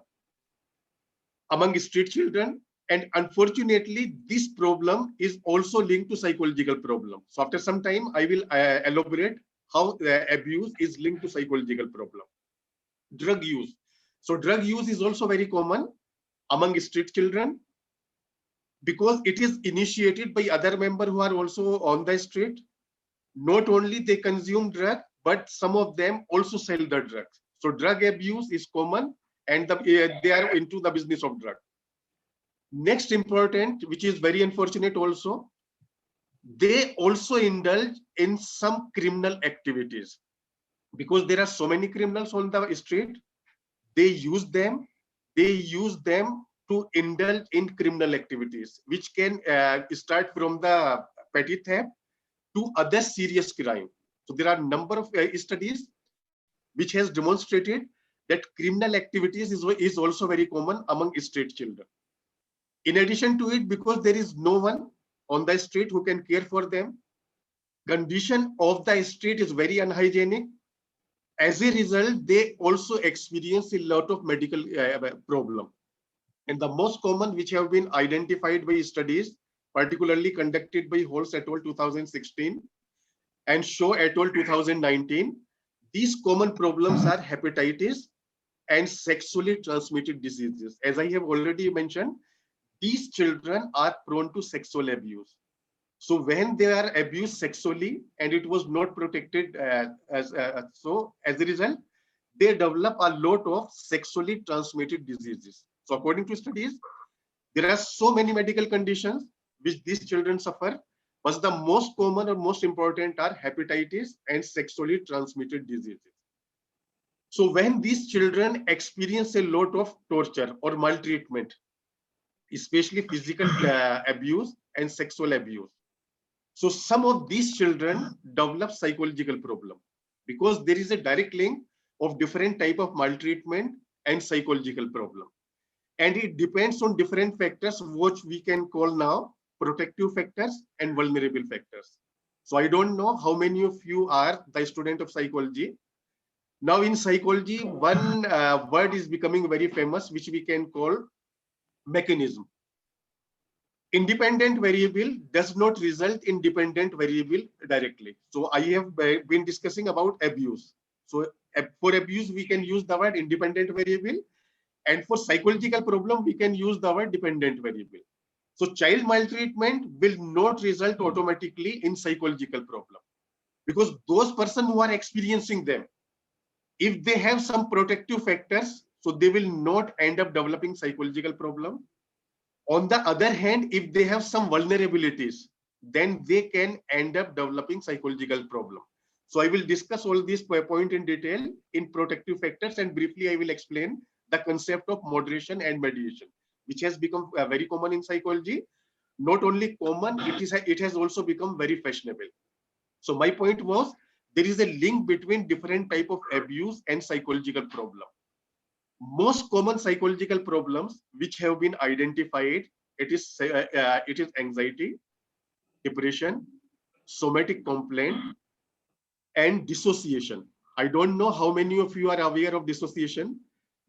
among street children, and unfortunately this problem is also linked to psychological problem. So after some time I will elaborate how abuse is linked to psychological problem. Drug use. So drug use is also very common among street children because it is initiated by other members who are also on the street. Not only they consume drug, but some of them also sell the drugs. So drug abuse is common, and they are into the business of drug. Next important, which is very unfortunate also, they also indulge in some criminal activities because there are so many criminals on the street. They use them to indulge in criminal activities, which can start from the petty theft to other serious crime. So there are a number of studies which has demonstrated that criminal activities is also very common among street children. In addition to it, because there is no one on the street who can care for them, condition of the street is very unhygienic. As a result, they also experience a lot of medical problem. And the most common, which have been identified by studies, particularly conducted by Holz et al. 2016 and Shaw et al. 2019, these common problems are hepatitis and sexually transmitted diseases. As I have already mentioned, these children are prone to sexual abuse. So when they are abused sexually and it was not protected, so as a result, they develop a lot of sexually transmitted diseases. So according to studies, there are so many medical conditions which these children suffer, but the most common or most important are hepatitis and sexually transmitted diseases. So when these children experience a lot of torture or maltreatment, especially physical abuse and sexual abuse, so some of these children develop psychological problem because there is a direct link of different type of maltreatment and psychological problem. And it depends on different factors, which we can call now protective factors and vulnerable factors. So I don't know how many of you are the student of psychology. Now in psychology, one word is becoming very famous, which we can call mechanism. Independent variable does not result in dependent variable directly. So I have been discussing about abuse. So for abuse, we can use the word independent variable, and for psychological problem, we can use the word dependent variable. So child maltreatment will not result automatically in psychological problem because those persons who are experiencing them, if they have some protective factors, so they will not end up developing psychological problem. On the other hand, if they have some vulnerabilities, then they can end up developing psychological problem. So I will discuss all these points in detail in protective factors, and briefly I will explain the concept of moderation and mediation, which has become very common in psychology. Not only common, it has also become very fashionable. So my point was, there is a link between different type of abuse and psychological problem. Most common psychological problems which have been identified, it is anxiety, depression, somatic complaint, and dissociation. I don't know how many of you are aware of dissociation.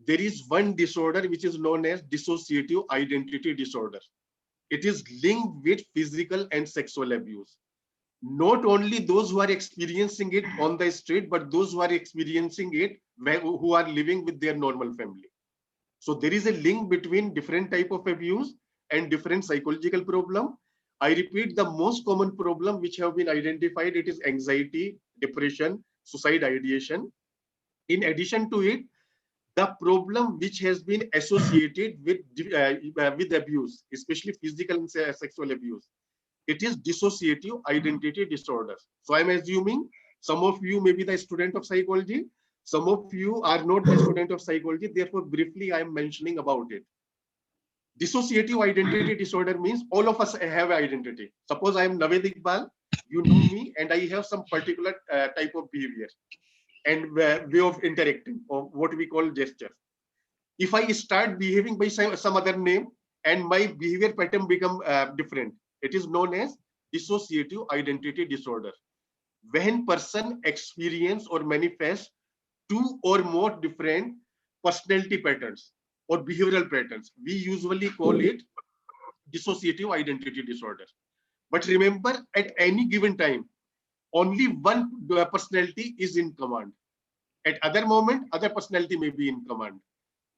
There is one disorder which is known as dissociative identity disorder. It is linked with physical and sexual abuse. Not only those who are experiencing it on the street, but those who are experiencing it who are living with their normal family. So there is a link between different type of abuse and different psychological problem. I repeat, the most common problem which have been identified, it is anxiety, depression, suicide ideation. In addition to it, the problem which has been associated with abuse, especially physical and sexual abuse, it is dissociative identity disorder. So I'm assuming some of you may be the student of psychology, some of you are not the student of psychology, therefore briefly I am mentioning about it. Dissociative identity disorder means all of us have identity. Suppose I am Naved Iqbal, you know me, and I have some particular type of behavior. and way of interacting, or what we call gesture. If I start behaving by some other name and my behavior pattern become different, it is known as dissociative identity disorder. When person experience or manifest two or more different personality patterns or behavioral patterns, we usually call it dissociative identity disorder. But remember, at any given time, only one personality is in command. At other moment, other personality may be in command.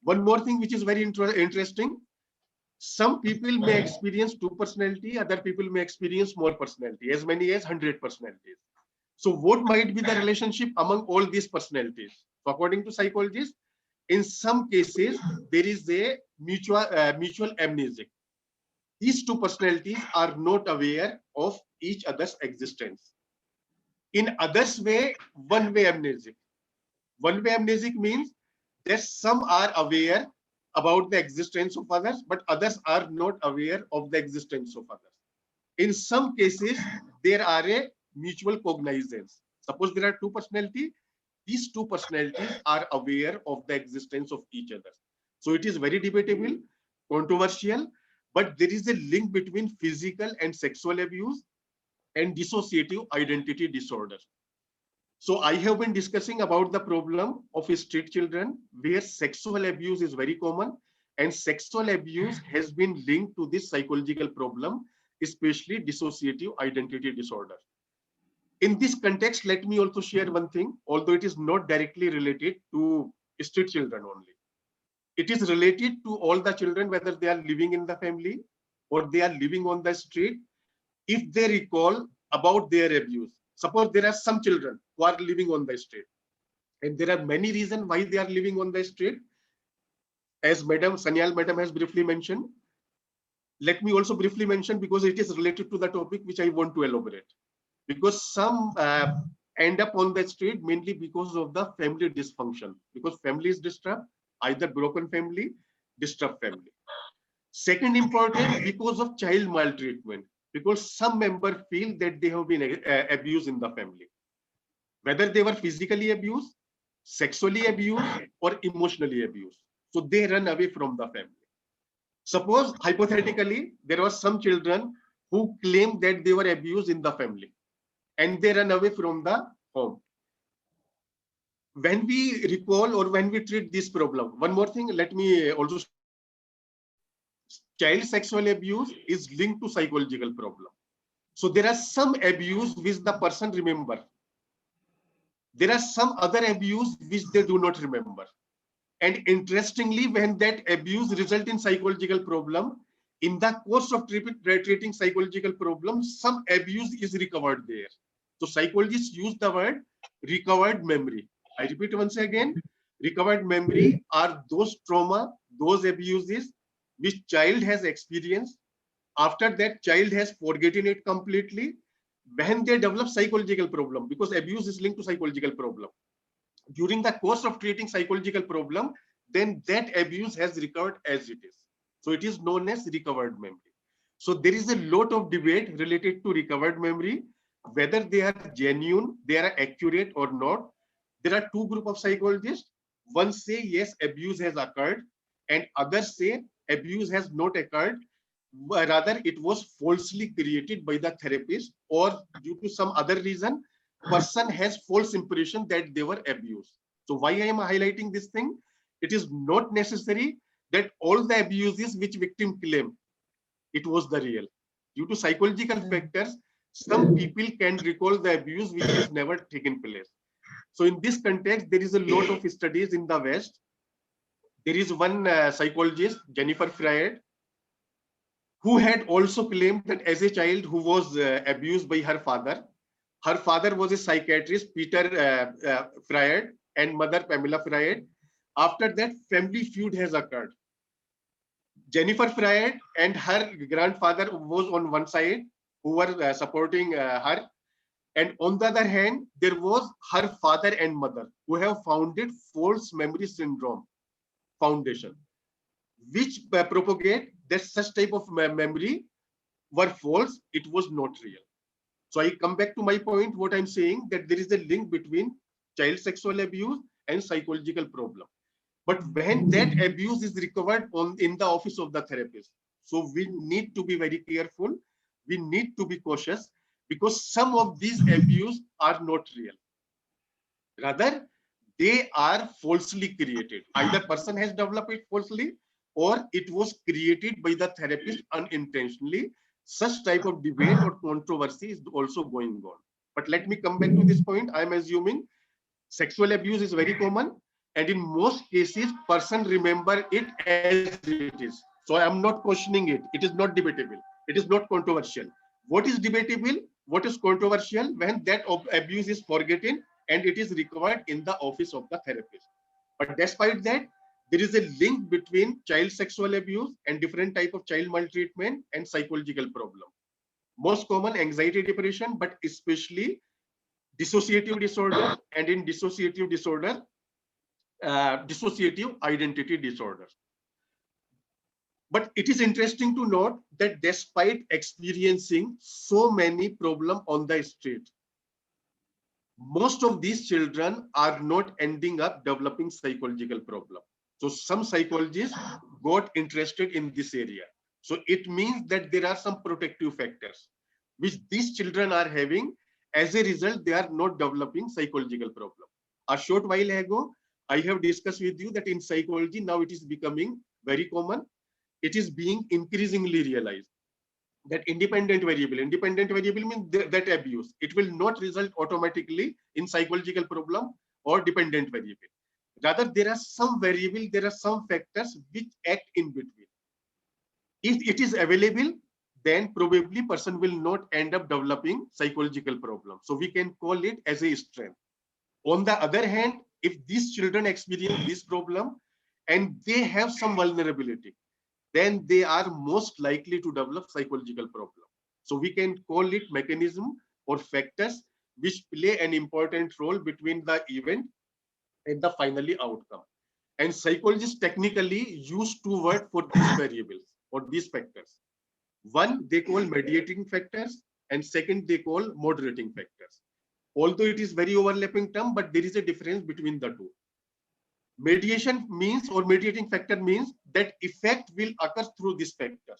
One more thing which is very interesting, some people may experience two personality, other people may experience more personality, as many as 100 personalities. So what might be the relationship among all these personalities? So according to psychologists, in some cases, there is a mutual amnesia. These two personalities are not aware of each other's existence. In others way, one-way amnesia. One-way amnesia means that some are aware about the existence of others, but others are not aware of the existence of others. In some cases, there are a mutual cognizance. Suppose there are two personalities, these two personalities are aware of the existence of each other. So it is very debatable, controversial, but there is a link between physical and sexual abuse and dissociative identity disorder. So I have been discussing about the problem of street children where sexual abuse is very common, and sexual abuse has been linked to this psychological problem, especially dissociative identity disorder. In this context, let me also share one thing, although it is not directly related to street children only. It is related to all the children, whether they are living in the family or they are living on the street. If they recall about their abuse, suppose there are some children who are living on the street, and there are many reasons why they are living on the street. As Madam Sanyal Madam has briefly mentioned, let me also briefly mention, because it is related to the topic which I want to elaborate. Because some end up on the street mainly because of the family dysfunction, because family is disturbed, either broken family, disturbed family. Second important, because of child maltreatment, because some member feel that they have been abused in the family, whether they were physically abused, sexually abused, or emotionally abused. So they run away from the family. Suppose hypothetically, there were some children who claim that they were abused in the family and they run away from the home. When we recall or when we treat this problem, one more thing, let me also, child sexual abuse is linked to psychological problem. So there are some abuse which the person remember. There are some other abuse which they do not remember. And interestingly, when that abuse result in psychological problem, in the course of treating psychological problems, some abuse is recovered there. So psychologists use the word recovered memory. I repeat once again, recovered memory are those trauma, those abuses which child has experienced. After that, child has forgotten it completely. When they develop psychological problem, because abuse is linked to psychological problem, during the course of treating psychological problem, then that abuse has recovered as it is. So it is known as recovered memory. So there is a lot of debate related to recovered memory, whether they are genuine, they are accurate or not. There are two groups of psychologists. One say yes, abuse has occurred, and others say abuse has not occurred. Rather, it was falsely created by the therapist, or due to some other reason, person has false impression that they were abused. So why I am highlighting this thing? It is not necessary that all the abuses which victim claim, it was the real. Due to psychological factors, some people can recall the abuse which has never taken place. So in this context, there is a lot of studies in the West. There is one psychologist, Jennifer Freud, who had also claimed that as a child who was abused by her father was a psychiatrist, Peter Freud, and mother Pamela Freud. After that, family feud has occurred. Jennifer Freud and her grandfather was on one side, who were supporting her. And on the other hand, there was her father and mother, who have founded false memory syndrome foundation, which propagate that such type of memory were false, it was not real. So I come back to my point, what I'm saying, that there is a link between child sexual abuse and psychological problem. But when that abuse is recovered in the office of the therapist, so we need to be very careful. We need to be cautious because some of these abuse are not real. Rather, they are falsely created. Either person has developed it falsely or it was created by the therapist unintentionally. Such type of debate or controversy is also going on. But let me come back to this point. I'm assuming sexual abuse is very common, and in most cases, person remember it as it is. So I'm not questioning it. It is not debatable. It is not controversial. What is debatable? What is controversial? When that abuse is forgotten and it is recovered in the office of the therapist. But despite that, there is a link between child sexual abuse and different type of child maltreatment and psychological problem. Most common anxiety, depression, but especially dissociative disorder, and in dissociative disorder, dissociative identity disorder. But it is interesting to note that despite experiencing so many problems on the street, most of these children are not ending up developing psychological problem. So some psychologists got interested in this area. So it means that there are some protective factors which these children are having. As a result, they are not developing psychological problem. A short while ago, I have discussed with you that in psychology, now it is becoming very common. It is being increasingly realized that independent variable means that abuse. It will not result automatically in psychological problem or dependent variable. Rather, there are some variable, there are some factors which act in between. If it is available, then probably person will not end up developing psychological problem. So we can call it as a strength. On the other hand, if these children experience this problem and they have some vulnerability, then they are most likely to develop psychological problem. So we can call it mechanism or factors which play an important role between the event and the finally outcome. And psychologists technically use two words for these variables or these factors. One they call mediating factors, and second they call moderating factors. Although it is very overlapping term, but there is a difference between the two. Mediation means, or mediating factor means, that effect will occur through this factor.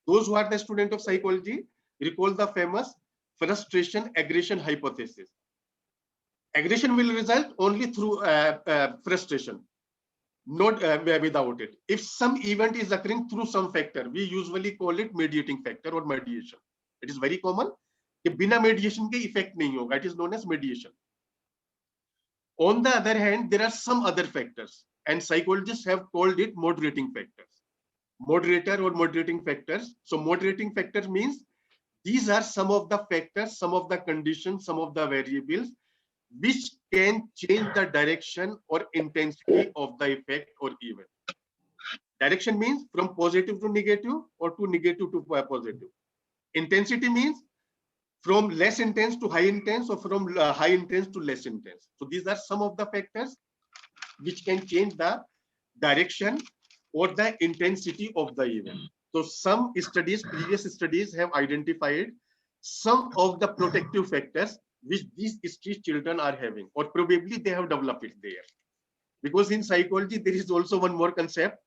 Those who are the student of psychology recall the famous frustration aggression hypothesis. Aggression will result only through frustration, not without it. If some event is occurring through some factor, we usually call it mediating factor or mediation. It is very common. कि बिना mediation के effect नहीं होगा. It is known as mediation. On the other hand, there are some other factors, and psychologists have called it moderating factors. Moderator or moderating factors. So moderating factor means these are some of the factors, some of the conditions, some of the variables which can change the direction or intensity of the effect or event. Direction means from positive to negative or to negative to positive. Intensity means from less intense to high intense or from high intense to less intense. So these are some of the factors which can change the direction or the intensity of the event. So some studies, previous studies have identified some of the protective factors which these street children are having, or probably they have developed it there. Because in psychology, there is also one more concept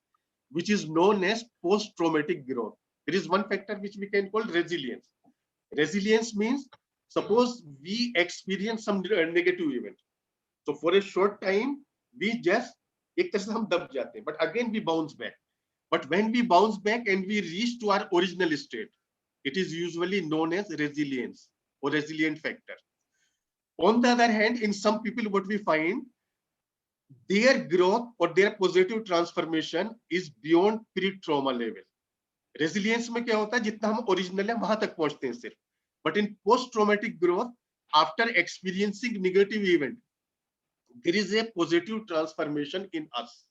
which is known as post-traumatic growth. There is one factor which we can call resilience. Resilience means, suppose we experience some negative event. So for a short time, we just, एक तरह से हम दब जाते हैं, but again we bounce back. But when we bounce back and we reach to our original state, it is usually known as resilience or resilient factor. On the other hand, in some people, what we find, their growth or their positive transformation is beyond pre-trauma level. Resilience में क्या होता है, जितना हम original है वहां तक पहुंचते हैं सिर्फ. But in post-traumatic growth, after experiencing negative event, there is a positive transformation in us.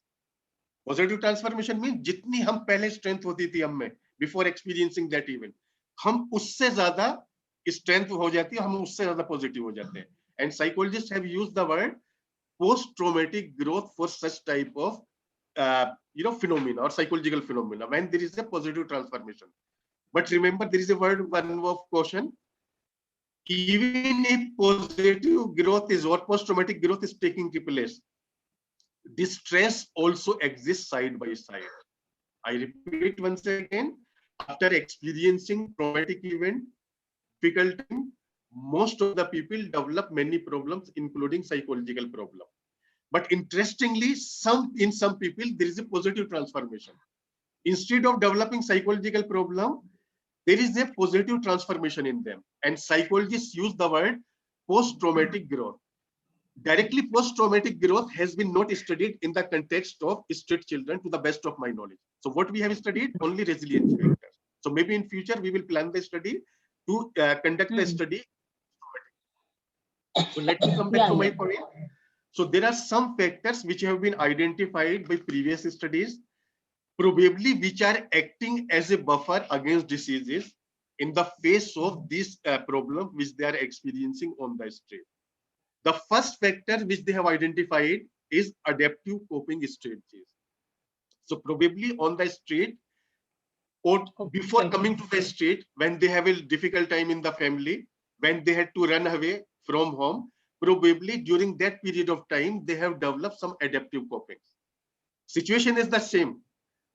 Positive transformation means जितनी हम पहले strength होती थी हम में before experiencing that event, हम उससे ज्यादा strength हो जाती है, हम उससे ज्यादा positive हो जाते हैं. And psychologists have used the word post-traumatic growth for such type of phenomena or psychological phenomena when there is a positive transformation. But remember, there is a word of caution. even if positive growth is or post-traumatic growth is taking place, this stress also exists side by side. I repeat once again, after experiencing traumatic event, difficult time, most of the people develop many problems, including psychological problem. But interestingly, in some people, there is a positive transformation. Instead of developing psychological problem, there is a positive transformation in them. And psychologists use the word post-traumatic growth. Directly post-traumatic growth has been not studied in the context of street children to the best of my knowledge. So what we have studied, only resilience factors. So maybe in future, we will plan the study to conduct the study. So let me come back to my point. So there are some factors which have been identified by previous studies, probably which are acting as a buffer against diseases in the face of this problem which they are experiencing on the street. The first factor which they have identified is adaptive coping strategies. So probably on the street or before coming to the street, when they have a difficult time in the family, when they had to run away from home, probably during that period of time, they have developed some adaptive coping. Situation is the same.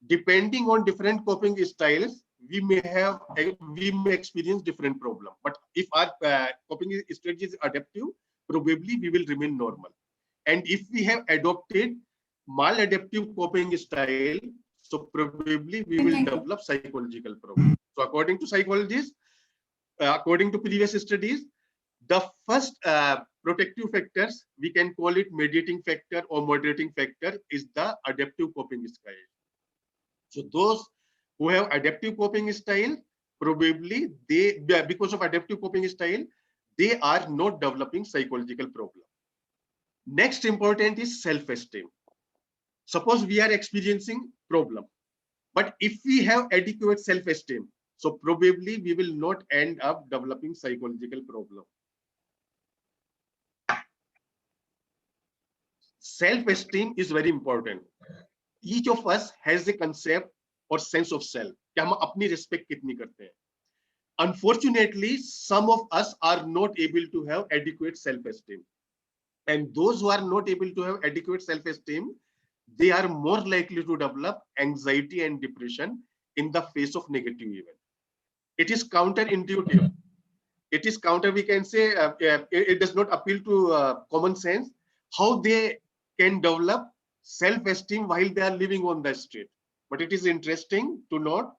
Depending on different coping styles, we may experience different problem. But if our coping strategy is adaptive, probably we will remain normal. And if we have adopted maladaptive coping style, so probably we will develop psychological problem. So according to psychologists, according to previous studies, the first protective factors, we can call it mediating factor or moderating factor, is the adaptive coping style. So those who have adaptive coping style, probably they, because of adaptive coping style, they are not developing psychological problem. Next important is self-esteem. Suppose we are experiencing problem, but if we have adequate self-esteem, so probably we will not end up developing psychological problem. Self-esteem is very important. Each of us has a concept or sense of self. कि हम अपनी respect कितनी करते हैं. Unfortunately, some of us are not able to have adequate self-esteem. And those who are not able to have adequate self-esteem, they are more likely to develop anxiety and depression in the face of negative event. It is counterintuitive. It is counter, we can say, it does not appeal to common sense, how they can develop self-esteem while they are living on the street. But it is interesting to note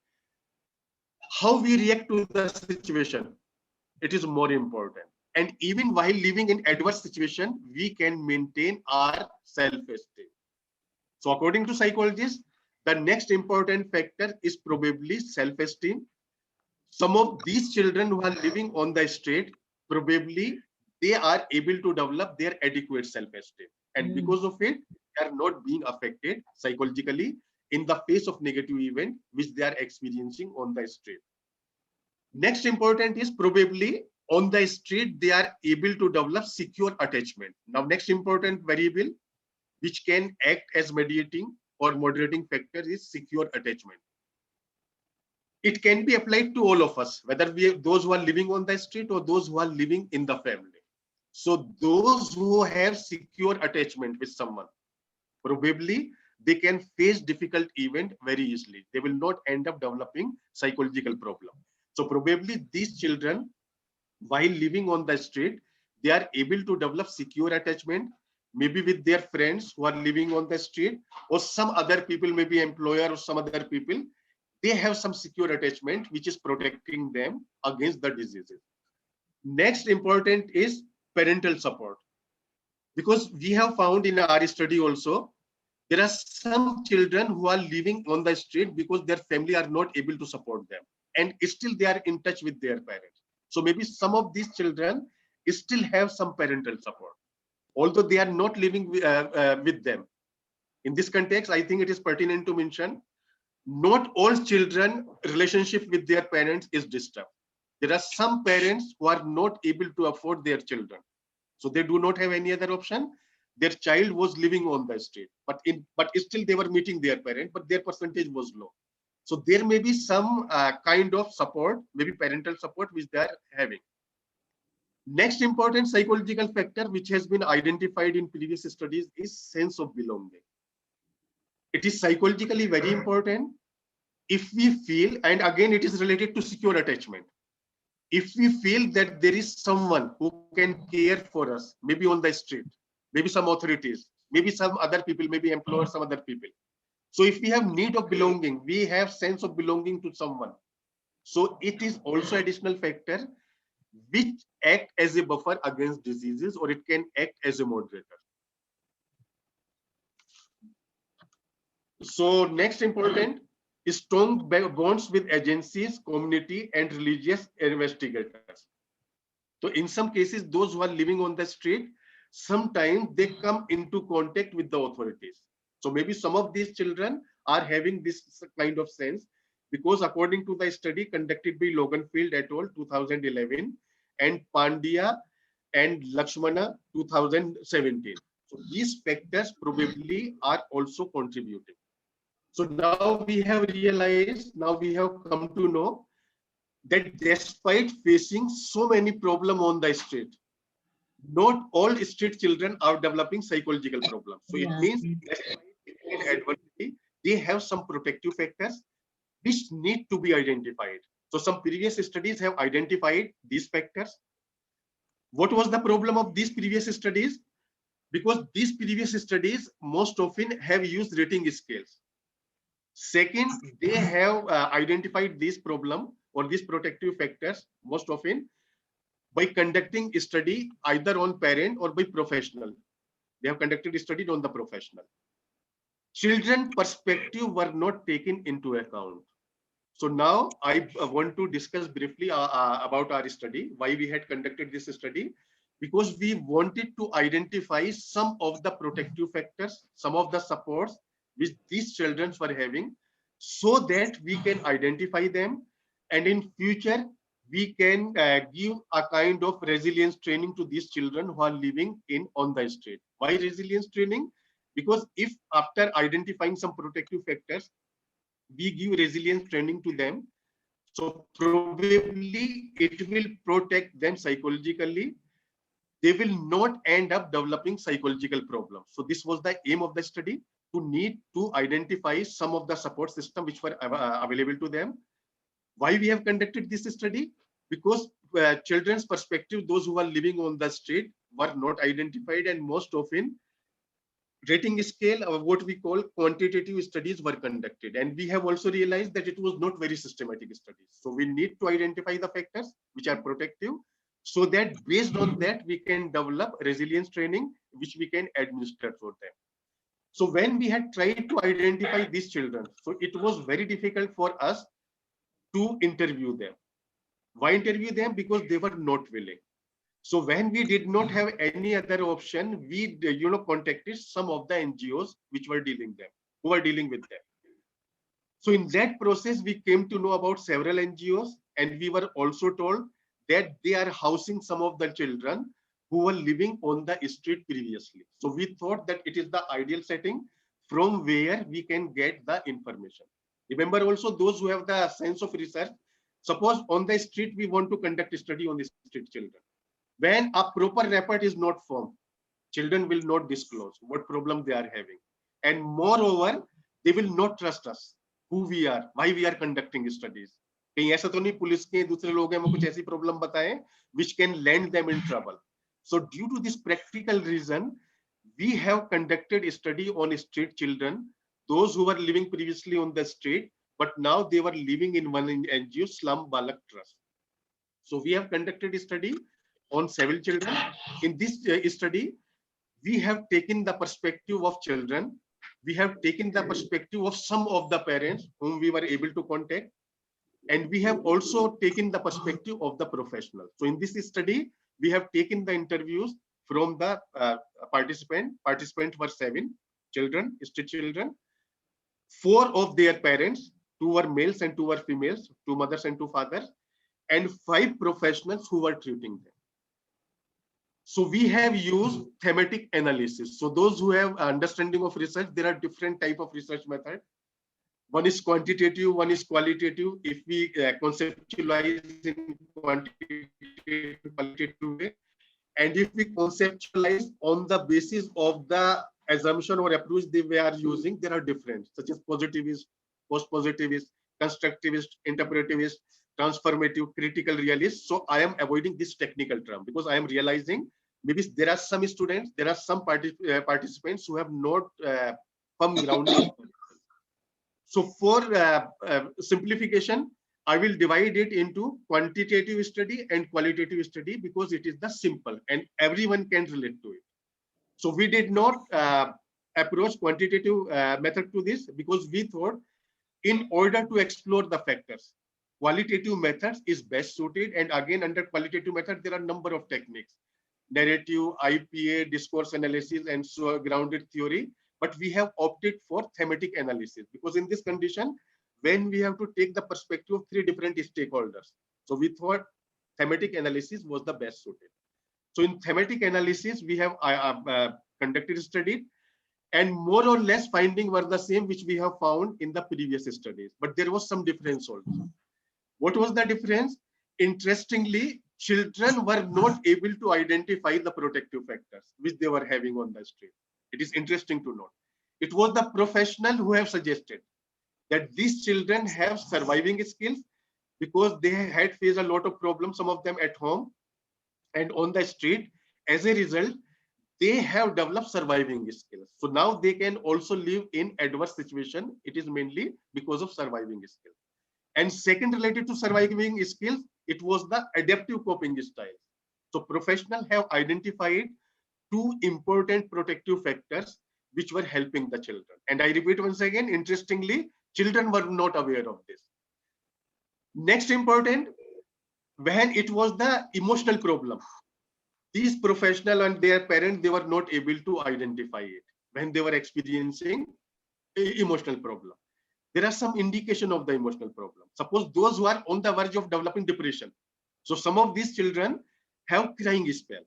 how we react to the situation. It is more important. And even while living in adverse situation, we can maintain our self-esteem. So according to psychologists, the next important factor is probably self-esteem. Some of these children who are living on the street, probably they are able to develop their adequate self-esteem. And because of it, they are not being affected psychologically in the face of negative event which they are experiencing on the street. Next important is probably on the street, they are able to develop secure attachment. Now, next important variable which can act as mediating or moderating factor is secure attachment. It can be applied to all of us, whether those who are living on the street or those who are living in the family. So those who have secure attachment with someone, probably they can face difficult event very easily. They will not end up developing psychological problem. So probably these children, while living on the street, they are able to develop secure attachment, maybe with their friends who are living on the street, or some other people, maybe employer or some other people. They have some secure attachment which is protecting them against the diseases. Next important is parental support. Because we have found in our study also, there are some children who are living on the street because their family are not able to support them. And still they are in touch with their parents. So maybe some of these children still have some parental support, although they are not living with them. In this context, I think it is pertinent to mention, not all children relationship with their parents is disturbed. There are some parents who are not able to afford their children. So they do not have any other option. Their child was living on the street, but still they were meeting their parent, but their percentage was low. So there may be some kind of support, maybe parental support, which they are having. Next important psychological factor which has been identified in previous studies is sense of belonging. It is psychologically very important. If we feel, and again it is related to secure attachment, if we feel that there is someone who can care for us, maybe on the street, maybe some authorities, maybe some other people, maybe employers, some other people. So if we have need of belonging, we have sense of belonging to someone. So it is also additional factor which act as a buffer against diseases, or it can act as a moderator. So next important is strong bonds with agencies, community, and religious investigators. So in some cases, those who are living on the street, sometimes they come into contact with the authorities. So maybe some of these children are having this kind of sense, because according to the study conducted by Loganfield et al. 2011 and Pandya and Lakshmana 2017. So these factors probably are also contributing. So now we have realized, now we have come to know that despite facing so many problems on the street, not all street children are developing psychological problems. So it means despite adversity, they have some protective factors which need to be identified. So some previous studies have identified these factors. What was the problem of these previous studies? Because these previous studies most often have used rating scales. Second, they have identified this problem or these protective factors most often by conducting a study either on parent or by professional. They have conducted a study on the professional. Children perspective were not taken into account. So now I want to discuss briefly about our study, why we had conducted this study, because we wanted to identify some of the protective factors, some of the supports which these children were having, so that we can identify them, and in future we can give a kind of resilience training to these children who are living on the street. Why resilience training? Because if after identifying some protective factors, we give resilience training to them, so probably it will protect them psychologically. They will not end up developing psychological problems. So this was the aim of the study, to need to identify some of the support system which were available to them. Why we have conducted this study? Because children's perspective, those who are living on the street, were not identified, and most often rating scale, or what we call quantitative studies, were conducted, and we have also realized that it was not very systematic studies. So we need to identify the factors which are protective, so that based on that we can develop resilience training which we can administer for them. So when we had tried to identify these children, so it was very difficult for us to interview them. Why interview them? Because they were not willing. So when we did not have any other option, we contacted some of the NGOs which were dealing with them. So in that process, we came to know about several NGOs, and we were also told that they are housing some of the children who were living on the street previously. So we thought that it is the ideal setting from where we can get the information. Remember also those who have the sense of research. Suppose on the street we want to conduct a study on the street children. When a proper report is not formed, children will not disclose what problem they are having. And moreover, they will not trust us, who we are, why we are conducting studies. कहीं ऐसा तो नहीं police के दूसरे लोग हैं, कुछ ऐसी problem बताएं which can land them in trouble. So due to this practical reason, we have conducted a study on street children, those who were living previously on the street, but now they were living in one NGO, Slum Balak Trust. So we have conducted a study on 7 children. In this study, we have taken the perspective of children. We have taken the perspective of some of the parents whom we were able to contact. And we have also taken the perspective of the professionals. So in this study, we have taken the interviews from the participants. Participants were 7 children, street children. 4 of their parents, 2 were males and 2 were females, 2 mothers and 2 fathers, and 5 professionals who were treating them. So we have used thematic analysis. So those who have understanding of research, there are different type of research methods. One is quantitative, one is qualitative. If we conceptualize in quantitative, qualitative way, and if we conceptualize on the basis of the assumption or approach they are using, there are different, such as positivist, post-positivist, constructivist, interpretivist, transformative, critical realist. So I am avoiding this technical term because I am realizing maybe there are some students, there are some participants who have not firm grounding. So for simplification, I will divide it into quantitative study and qualitative study because it is the simple and everyone can relate to it. So we did not approach quantitative method to this because we thought in order to explore the factors, qualitative methods is best suited. And again, under qualitative method, there are a number of techniques: narrative, IPA, discourse analysis, and so grounded theory. But we have opted for thematic analysis because in this condition, when we have to take the perspective of 3 different stakeholders, so we thought thematic analysis was the best suited. So in thematic analysis, we have conducted a study, and more or less findings were the same which we have found in the previous studies, but there was some difference also. What was the difference? Interestingly, children were not able to identify the protective factors which they were having on the street. It is interesting to note. It was the professional who have suggested that these children have surviving skills because they had faced a lot of problems, some of them at home and on the street. As a result, they have developed surviving skills. So now they can also live in adverse situation. It is mainly because of surviving skills. And second, related to surviving skills, it was the adaptive coping style. So professionals have identified 2 important protective factors which were helping the children. And I repeat once again, interestingly, children were not aware of this. Next important, when it was the emotional problem, these professionals and their parents, they were not able to identify it when they were experiencing emotional problem. There are some indication of the emotional problem. Suppose those who are on the verge of developing depression. So some of these children have crying spell.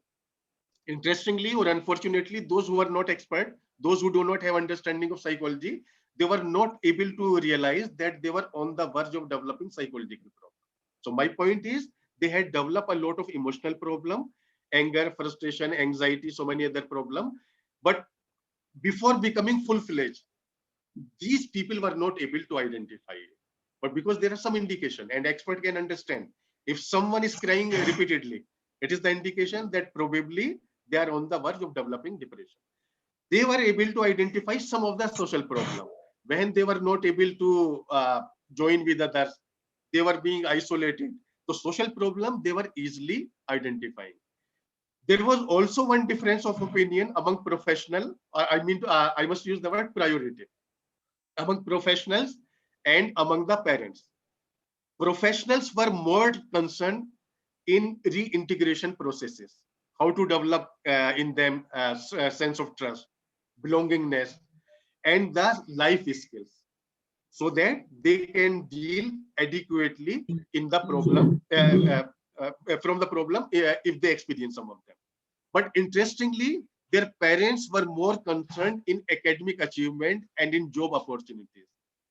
Interestingly or unfortunately, those who are not expert, those who do not have understanding of psychology, they were not able to realize that they were on the verge of developing psychological problem. So my point is, they had developed a lot of emotional problem, anger, frustration, anxiety, so many other problems. But before becoming full-fledged, these people were not able to identify it. But because there are some indication and expert can understand, if someone is crying repeatedly, it is the indication that probably they are on the verge of developing depression. They were able to identify some of the social problem. When they were not able to join with others, they were being isolated. The social problem, they were easily identifying. There was also one difference of opinion among professional. I must use the word priority. Among professionals and among the parents. Professionals were more concerned in reintegration processes, how to develop in them a sense of trust, belongingness, and the life skills, so that they can deal adequately in the problem from the problem if they experience some of them. But interestingly, their parents were more concerned in academic achievement and in job opportunities.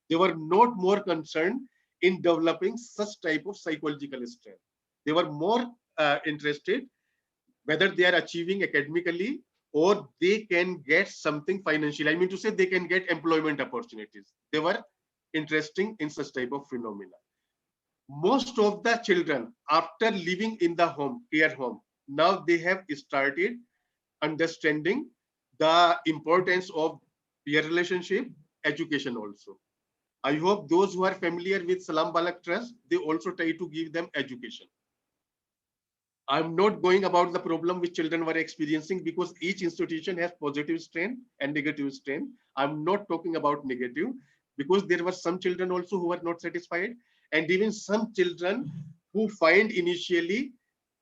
They were not more concerned in developing such type of psychological strength. They were more interested whether they are achieving academically or they can get something financially. I mean to say they can get employment opportunities. They were interested in such type of phenomena. Most of the children, after living in the home, care home, now they have started understanding the importance of peer relationship, education also. I hope those who are familiar with Salam Balak Trust, they also try to give them education. I'm not going about the problem which children were experiencing because each institution has positive strain and negative strain. I'm not talking about negative because there were some children also who were not satisfied, and even some children who find initially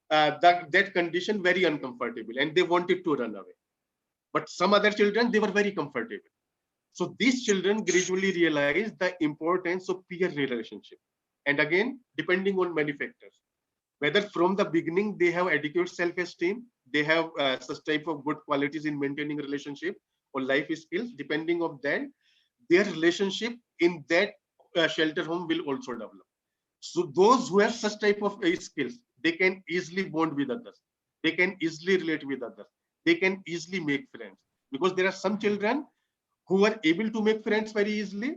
that condition very uncomfortable and they wanted to run away. But some other children, they were very comfortable. So these children gradually realized the importance of peer relationship. And again, depending on many factors, whether from the beginning they have adequate self-esteem, they have such type of good qualities in maintaining relationship or life skills, depending on that, their relationship in that shelter home will also develop. So those who have such type of skills, they can easily bond with others. They can easily relate with others. They can easily make friends, because there are some children who are able to make friends very easily.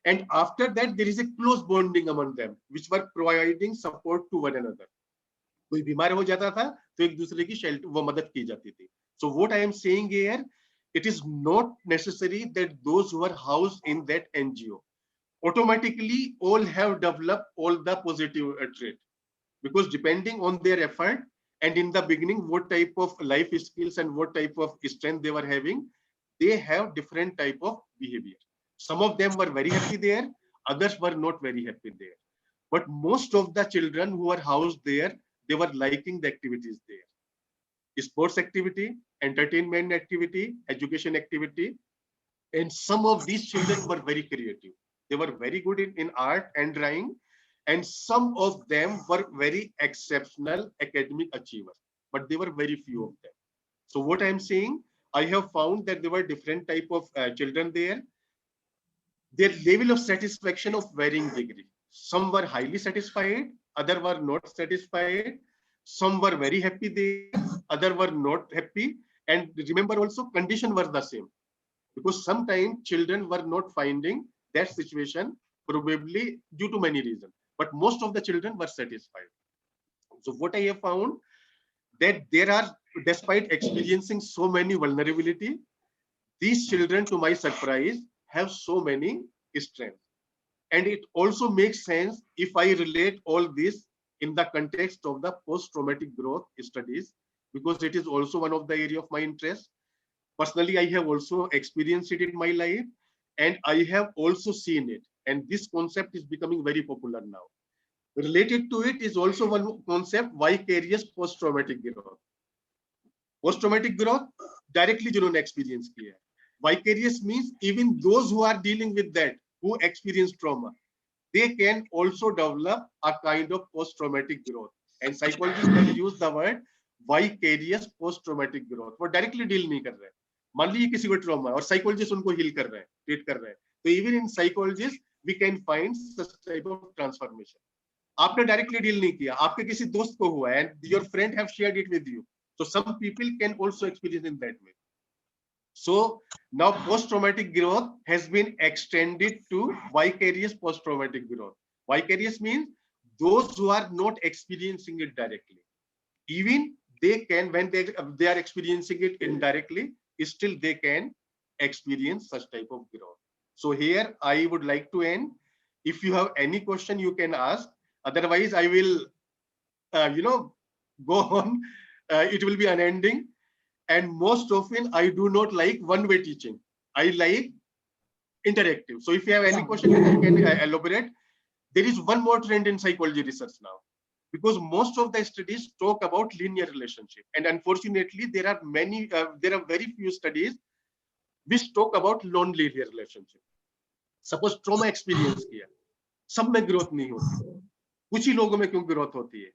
And after that, there is a close bonding among them, which were providing support to one another. कोई बीमार हो जाता था तो एक दूसरे की shelter वो मदद की जाती थी. So what I am saying here, it is not necessary that those who are housed in that NGO automatically all have developed all the positive trait, because depending on their effort and in the beginning what type of life skills and what type of strength they were having, they have different type of behavior. Some of them were very happy there, others were not very happy there, but most of the children who are housed there, they were liking the activities there. Sports activity, entertainment activity, education activity, and some of these children were very creative. They were very good in art and drawing, and some of them were very exceptional academic achievers, but there were very few of them. So what I'm saying, I have found that there were different type of children there. Their level of satisfaction of varying degree. Some were highly satisfied, other were not satisfied. Some were very happy there, other were not happy. And remember also, condition were the same, because sometimes children were not finding that situation, probably due to many reasons, but most of the children were satisfied. So what I have found, that there are, despite experiencing so many vulnerability, these children, to my surprise, have so many strengths. And it also makes sense if I relate all this in the context of the post-traumatic growth studies, because it is also one of the area of my interest. Personally, I have also experienced it in my life, and I have also seen it. And this concept is becoming very popular now. Related to it is also one concept, vicarious post-traumatic growth. Post-traumatic growth, directly जिन्होंने experience किया है. Vicarious means even those who are dealing with that, who experience trauma, they can also develop a kind of post-traumatic growth. And psychologists can use the word vicarious post-traumatic growth. वो directly deal नहीं कर रहे हैं. मान लीजिए किसी को trauma और psychologist उनको heal कर रहे हैं, treat कर रहे हैं. So even in psychologists, we can find such type of transformation. आपने directly deal नहीं किया, आपके किसी दोस्त को हुआ and your friend have shared it with you. So some people can also experience in that way. So now post-traumatic growth has been extended to vicarious post-traumatic growth. Vicarious means those who are not experiencing it directly. Even they can, when they are experiencing it indirectly, still they can experience such type of growth. So here I would like to end. If you have any question, you can ask. Otherwise, I will, go on. It will be unending. And most often, I do not like one-way teaching. I like interactive. So if you have any question, you can elaborate. There is one more trend in psychology research now, because most of the studies talk about linear relationship. And unfortunately, there are very few studies which talk about non-linear relationship. Suppose trauma experience किया, सब में growth नहीं होती, कुछ ही लोगों में क्यों growth होती है?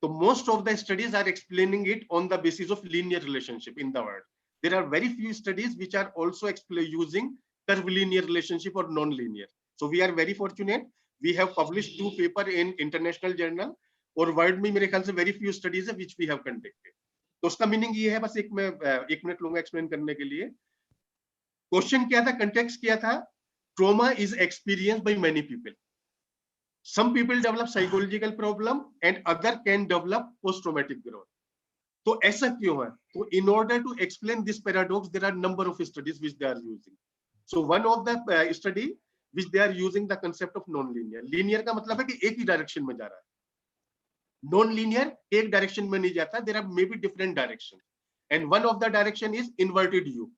So most of the studies are explaining it on the basis of linear relationship in the world. There are very few studies which are also using curvilinear relationship or non-linear. So we are very fortunate. We have published 2 papers in international journal, और world में मेरे ख्याल से very few studies है which we have conducted. तो उसका meaning ये है, बस एक मिनट लूंगा एक्सप्लेन करने के लिए. क्वेश्चन क्या था, कंटेक्स्ट क्या था? Trauma is experienced by many people. Some people develop psychological problem and other can develop post-traumatic growth. तो ऐसा क्यों है? तो in order to explain this paradox, there are number of studies which they are using. So one of the study which they are using the concept of non-linear. Linear का मतलब है कि एक ही direction में जा रहा है. Non-linear एक direction में नहीं जाता. There are maybe different directions. And one of the direction is inverted U.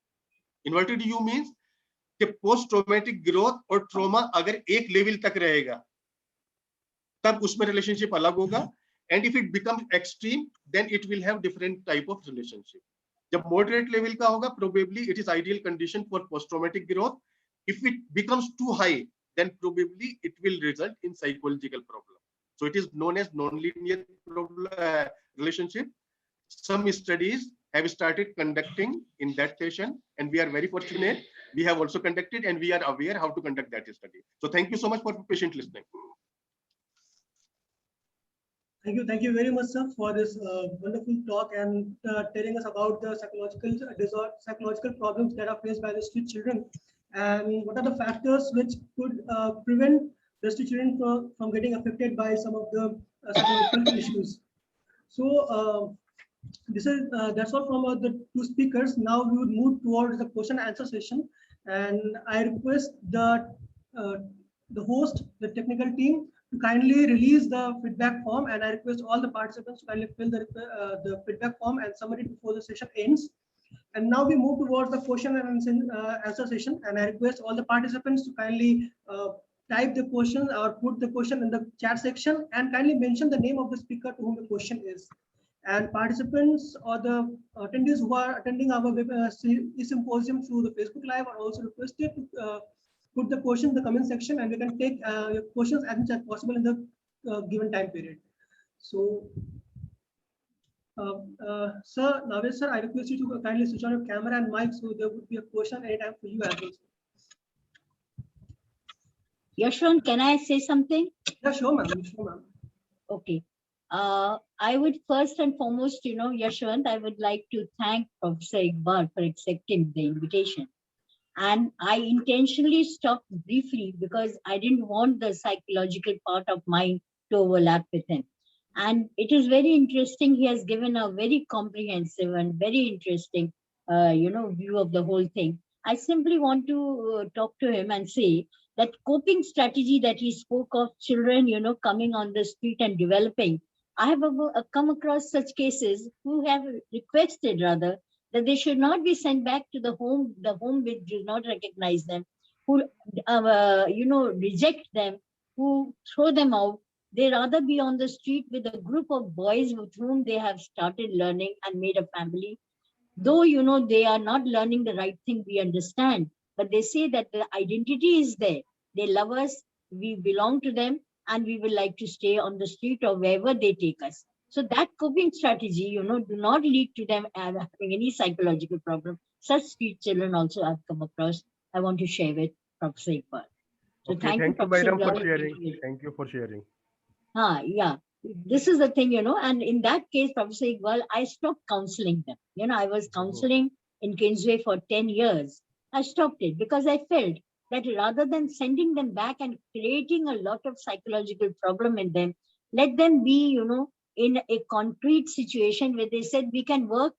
Inverted U means कि post-traumatic growth और trauma अगर एक level तक रहेगा, तब उसमें relationship अलग होगा. And if it becomes extreme, then it will have different type of relationship. जब moderate level का होगा, probably it is ideal condition for post-traumatic growth. If it becomes too high, then probably it will result in psychological problem. So it is known as non-linear relationship. Some studies have started conducting in that fashion, and we are very fortunate we have also conducted, and we are aware how to conduct that study. So thank you so much for patient listening. Thank you very much, sir, for this wonderful talk and telling us about the psychological problems that are faced by the street children, and what are the factors which could prevent the street children from getting affected by some of the psychological issues. So that's all from the two speakers. Now we would move towards the question and answer session, and I request the host, the technical team, to kindly release the feedback form, and I request all the participants to kindly fill the feedback form and submit it before the session ends. And now we move towards the question and answer session, and I request all the participants to kindly type the question or put the question in the chat section, and kindly mention the name of the speaker to whom the question is. And participants or the attendees who are attending our symposium through the Facebook Live are also requested to put the question in the comment section, and we can take your questions as much as possible in the given time period. So, sir, Navesh sir, I request you to kindly switch on your camera and mic, so there would be a question anytime for you as well. Yashwant, can I say something? Yeah, sure, ma'am. Sure, ma'am. Okay. I would first and foremost, Yashwant, I would like to thank Professor Iqbal for accepting the invitation. And I intentionally stopped briefly because I didn't want the psychological part of mine to overlap with him. And it is very interesting. He has given a very comprehensive and very interesting, view of the whole thing. I simply want to talk to him and say that coping strategy that he spoke of, children, coming on the street and developing. I have come across such cases who have requested rather that they should not be sent back to the home which does not recognize them, who, reject them, who throw them out. They rather be on the street with a group of boys with whom they have started learning and made a family. Though, they are not learning the right thing, we understand, but they say that the identity is there. They love us, we belong to them, and we will like to stay on the street or wherever they take us. So that coping strategy, do not lead to them having any psychological problem. Such street children also I've come across. I want to share with Professor Iqbal. So Okay, thank you, thank you, Professor madam, for Iqbal. sharing. Thank you for sharing. Yeah. This is the thing, and in that case, Professor Iqbal, I stopped counseling them. I was counseling in Kingsway for 10 years. I stopped it because I felt that rather than sending them back and creating a lot of psychological problem in them, let them be, in a concrete situation where they said we can work.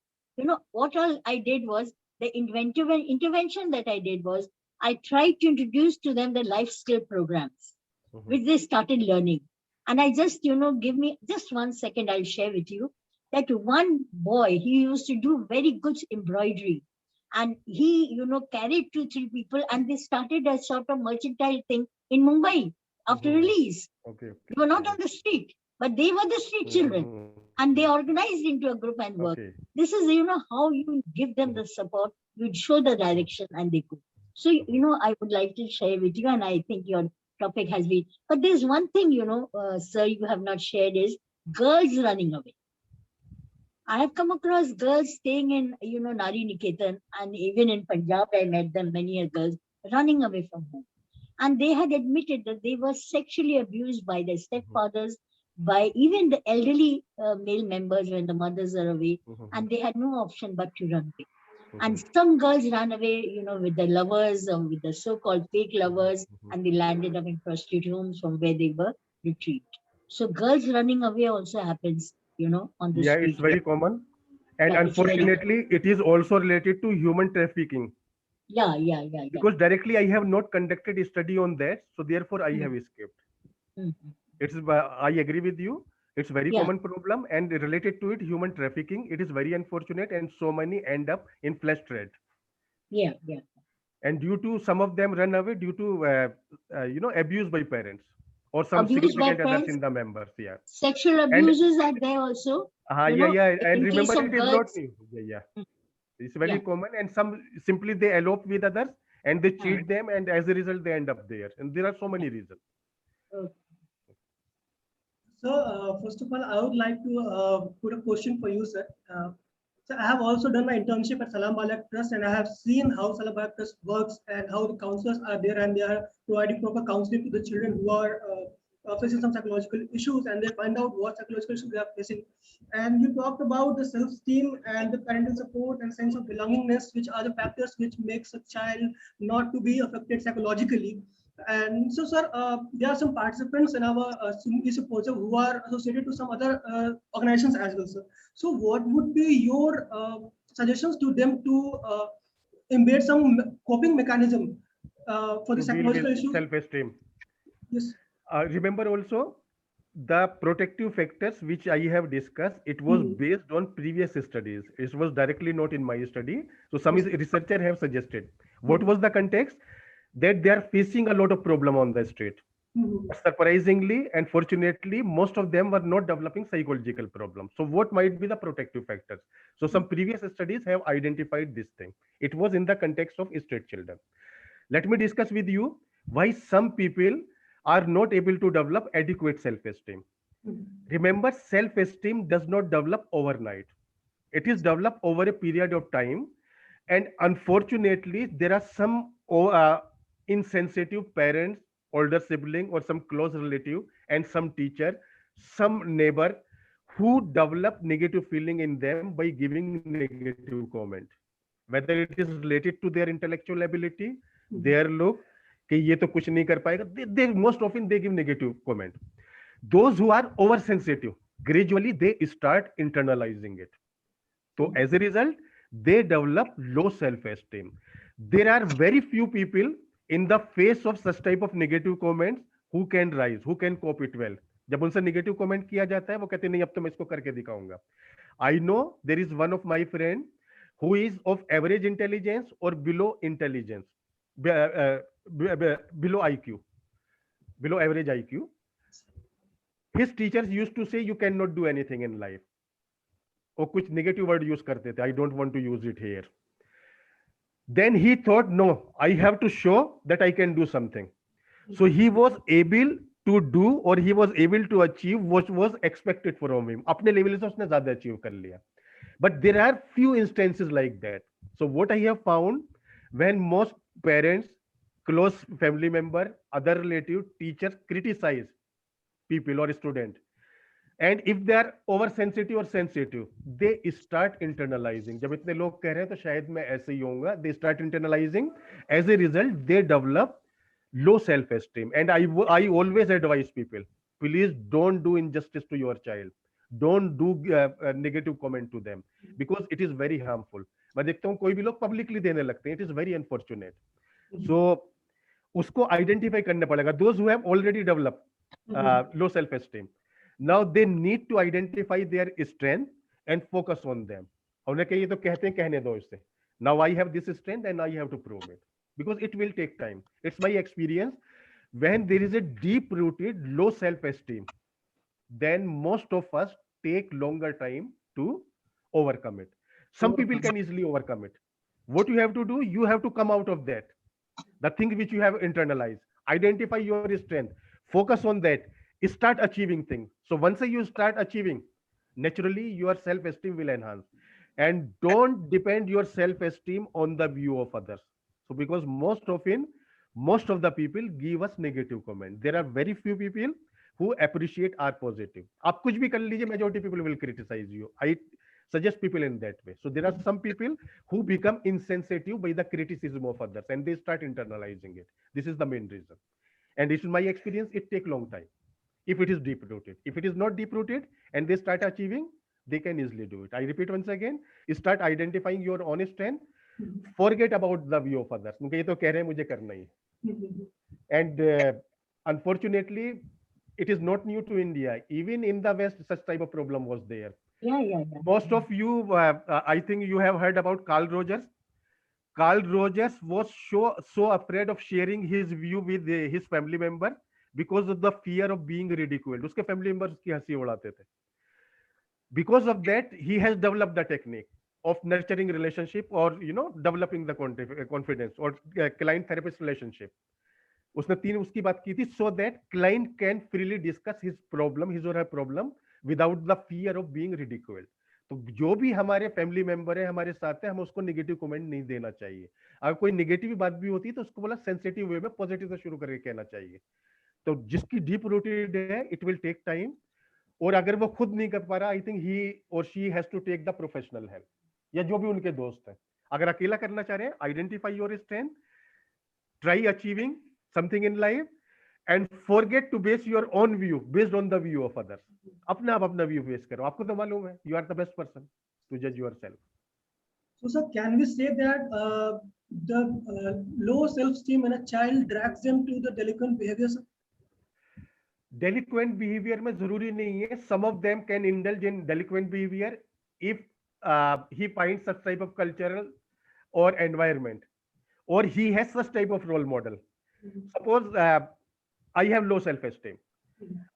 What all I did was the intervention that I did was I tried to introduce to them the life skill programs, which they started learning. And I just, give me just 1 second, I'll share with you that one boy, he used to do very good embroidery. And he, carried 2-3 people, and they started a sort of mercantile thing in Mumbai after release. Okay. They were not on the street, but they were the street children. And they organized into a group and worked. Okay. This is, how you give them the support, you show the direction, and they go. So, I would like to share with you, and I think your topic has been, but there's one thing, sir, you have not shared is girls running away. I have come across girls staying in, Nari Niketan, and even in Punjab, I met them, many girls running away from home. And they had admitted that they were sexually abused by their stepfathers, by even the elderly male members when the mothers are away, and they had no option but to run away. And some girls ran away, with the lovers or with the so-called fake lovers, and they landed up in prostitute homes from where they were retrieved. So girls running away also happens, on the street. It's very common. And Yeah, it's very unfortunately, it is also related to human trafficking. Yeah. Because directly I have not conducted a study on that. So therefore I have escaped. I agree with you. It's very common problem, and related to it, human trafficking. It is very unfortunate, and so many end up in flesh trade. Yeah. And due to some of them run away due to abuse by parents or some Abuse by significant others parents? in the members. Yeah. Sexual abuses are there also. And in remember, case of it is not girls. new. It's very common, and some simply they elope with others and they cheat them, and as a result they end up there. And there are so many reasons. So, first of all, I would like to put a question for you, sir. So I have also done my internship at Salam Balak Trust, and I have seen how Salam Balak Trust works and how the counselors are there and they are providing proper counseling to the children who are facing some psychological issues, and they find out what psychological issues they are facing. And you talked about the self-esteem and the parental support and sense of belongingness, which are the factors which makes a child not to be affected psychologically. And so, sir, there are some participants in our symposium who are associated to some other organizations as well, sir. So what would be your suggestions to them to embed some coping mechanism for the To deal psychological with issues? self-esteem. Yes. Remember also the protective factors which I have discussed, it was based on previous studies. It was directly not in my study. So some researchers have suggested. What was the context? That they are facing a lot of problem on the street. Surprisingly and fortunately, most of them were not developing psychological problems. So what might be the protective factors? So some previous studies have identified this thing. It was in the context of street children. Let me discuss with you why some people are not able to develop adequate self-esteem. Remember, self-esteem does not develop overnight. It is developed over a period of time. And unfortunately, there are some insensitive parents, older sibling, or some close relative, and some teacher, some neighbor who develop negative feeling in them by giving negative comment. Whether it is related to their intellectual ability, their look, कि ये तो कुछ नहीं कर पाएगा, they most often they give negative comment. Those who are oversensitive, gradually they start internalizing it. So as a result, they develop low self-esteem. There are very few people in the face of such type of negative comments who can rise, who can cope it well. जब उनसे negative comment किया जाता है, वो कहते नहीं अब तो मैं इसको करके दिखाऊंगा. I know there is one of my friend who is of average intelligence or below intelligence, below IQ, below average IQ. His teachers used to say you cannot do anything in life. और कुछ negative word use करते थे. I don't want to use it here. Then he thought, no, I have to show that I can do something. So he was able to do or he was able to achieve what was expected from him. अपने level से उसने ज़्यादा achieve कर लिया. But there are few instances like that. So what I have found, when most parents, close family member, other relative, teachers criticize people or student, and if they are oversensitive or sensitive, they start internalizing. जब इतने लोग कह रहे हैं तो शायद मैं ऐसे ही होऊंगा. They start internalizing. As a result, they develop low self-esteem. And I always advise people, please don't do injustice to your child. Don't do negative comment to them because it is very harmful. मैं देखता हूँ कोई भी लोग publicly देने लगते हैं. It is very unfortunate. So उसको identify करना पड़ेगा. Those who have already developed low self-esteem, now they need to identify their strength and focus on them. उन्हें कहिए तो कहते हैं कहने दो इससे. Now I have this strength and I have to prove it because it will take time. It's my experience. When there is a deep-rooted low self-esteem, then most of us take longer time to overcome it. Some people can easily overcome it. What you have to do, you have to come out of that. The thing which you have internalized, identify your strength, focus on that, start achieving things. So once you start achieving, naturally your self-esteem will enhance. And don't depend your self-esteem on the view of others. So because most often, most of the people give us negative comment. There are very few people who appreciate our positive. आप कुछ भी कर लीजिए, majority people will criticize you. I suggest people in that way. So there are some people who become insensitive by the criticism of others and they start internalizing it. This is the main reason. And this is my experience, it takes long time. If it is deep rooted. If it is not deep rooted and they start achieving, they can easily do it. I repeat once again, start identifying your own strength. Forget about the view of others. मुझे ये तो कह रहे हैं मुझे करना ही. And unfortunately, it is not new to India. Even in the West, such type of problem was there. Yeah. Most of you, I think you have heard about Carl Rogers. Carl Rogers was so afraid of sharing his view with his family member because of the fear of being ridiculed. उसके family members उसकी हंसी उड़ाते थे. Because of that, he has developed the technique of nurturing relationship or developing the confidence or client therapist relationship. उसने 3 उसकी बात की थी, so that client can freely discuss his or her problem without the fear of being ridiculed. तो जो भी हमारे family member है हमारे साथ है, हम उसको नेगेटिव कमेंट नहीं देना चाहिए। अगर कोई नेगेटिव बात भी होती है तो उसको बोला सेंसिटिव वे में पॉजिटिव से शुरू करके कहना चाहिए। तो जिसकी डीप रूटेड है, इट विल टेक टाइम, और अगर वो खुद नहीं कर पा रहा, आई थिंक ही और she has to take the professional help, या जो भी उनके दोस्त हैं। अगर अकेला करना चाह रहे हैं, identify your strength, try achieving something in life, and forget to base your own view based on the view of others. अपना आप अपना व्यू बेस करो, आपको तो मालूम है, you are the best person to जज yourself. So, sir, can we say that the low self-esteem in a child drags them to the delinquent behavior, sir? Delinquent behaviour में जरूरी नहीं है, some of them can indulge in delinquent behaviour if he finds such type of cultural or environment, or he has such type of role model. Suppose I have low self-esteem,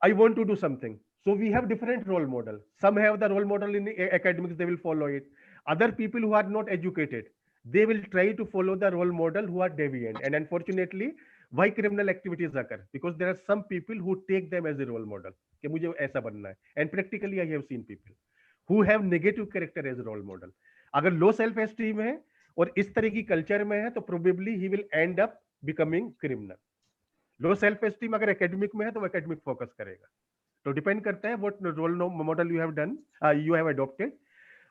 I want to do something, so we have different role model. Some have the role model in academics, they will follow it. Other people who are not educated, they will try to follow the role model who are deviant, and unfortunately why criminal activities occur, because there are some people who take them as a role model कि मुझे ऐसा बनना है, and practically I have seen people who have negative character as a role model. अगर low self esteem है और इस तरह की कल्चर में है तो probably he will and up becoming criminal. Low self esteem अगर एकेडमिक में है तो वो एकेडमिक फोकस करेगा। तो डिपेंड करता है what role model you have done, you have adopted,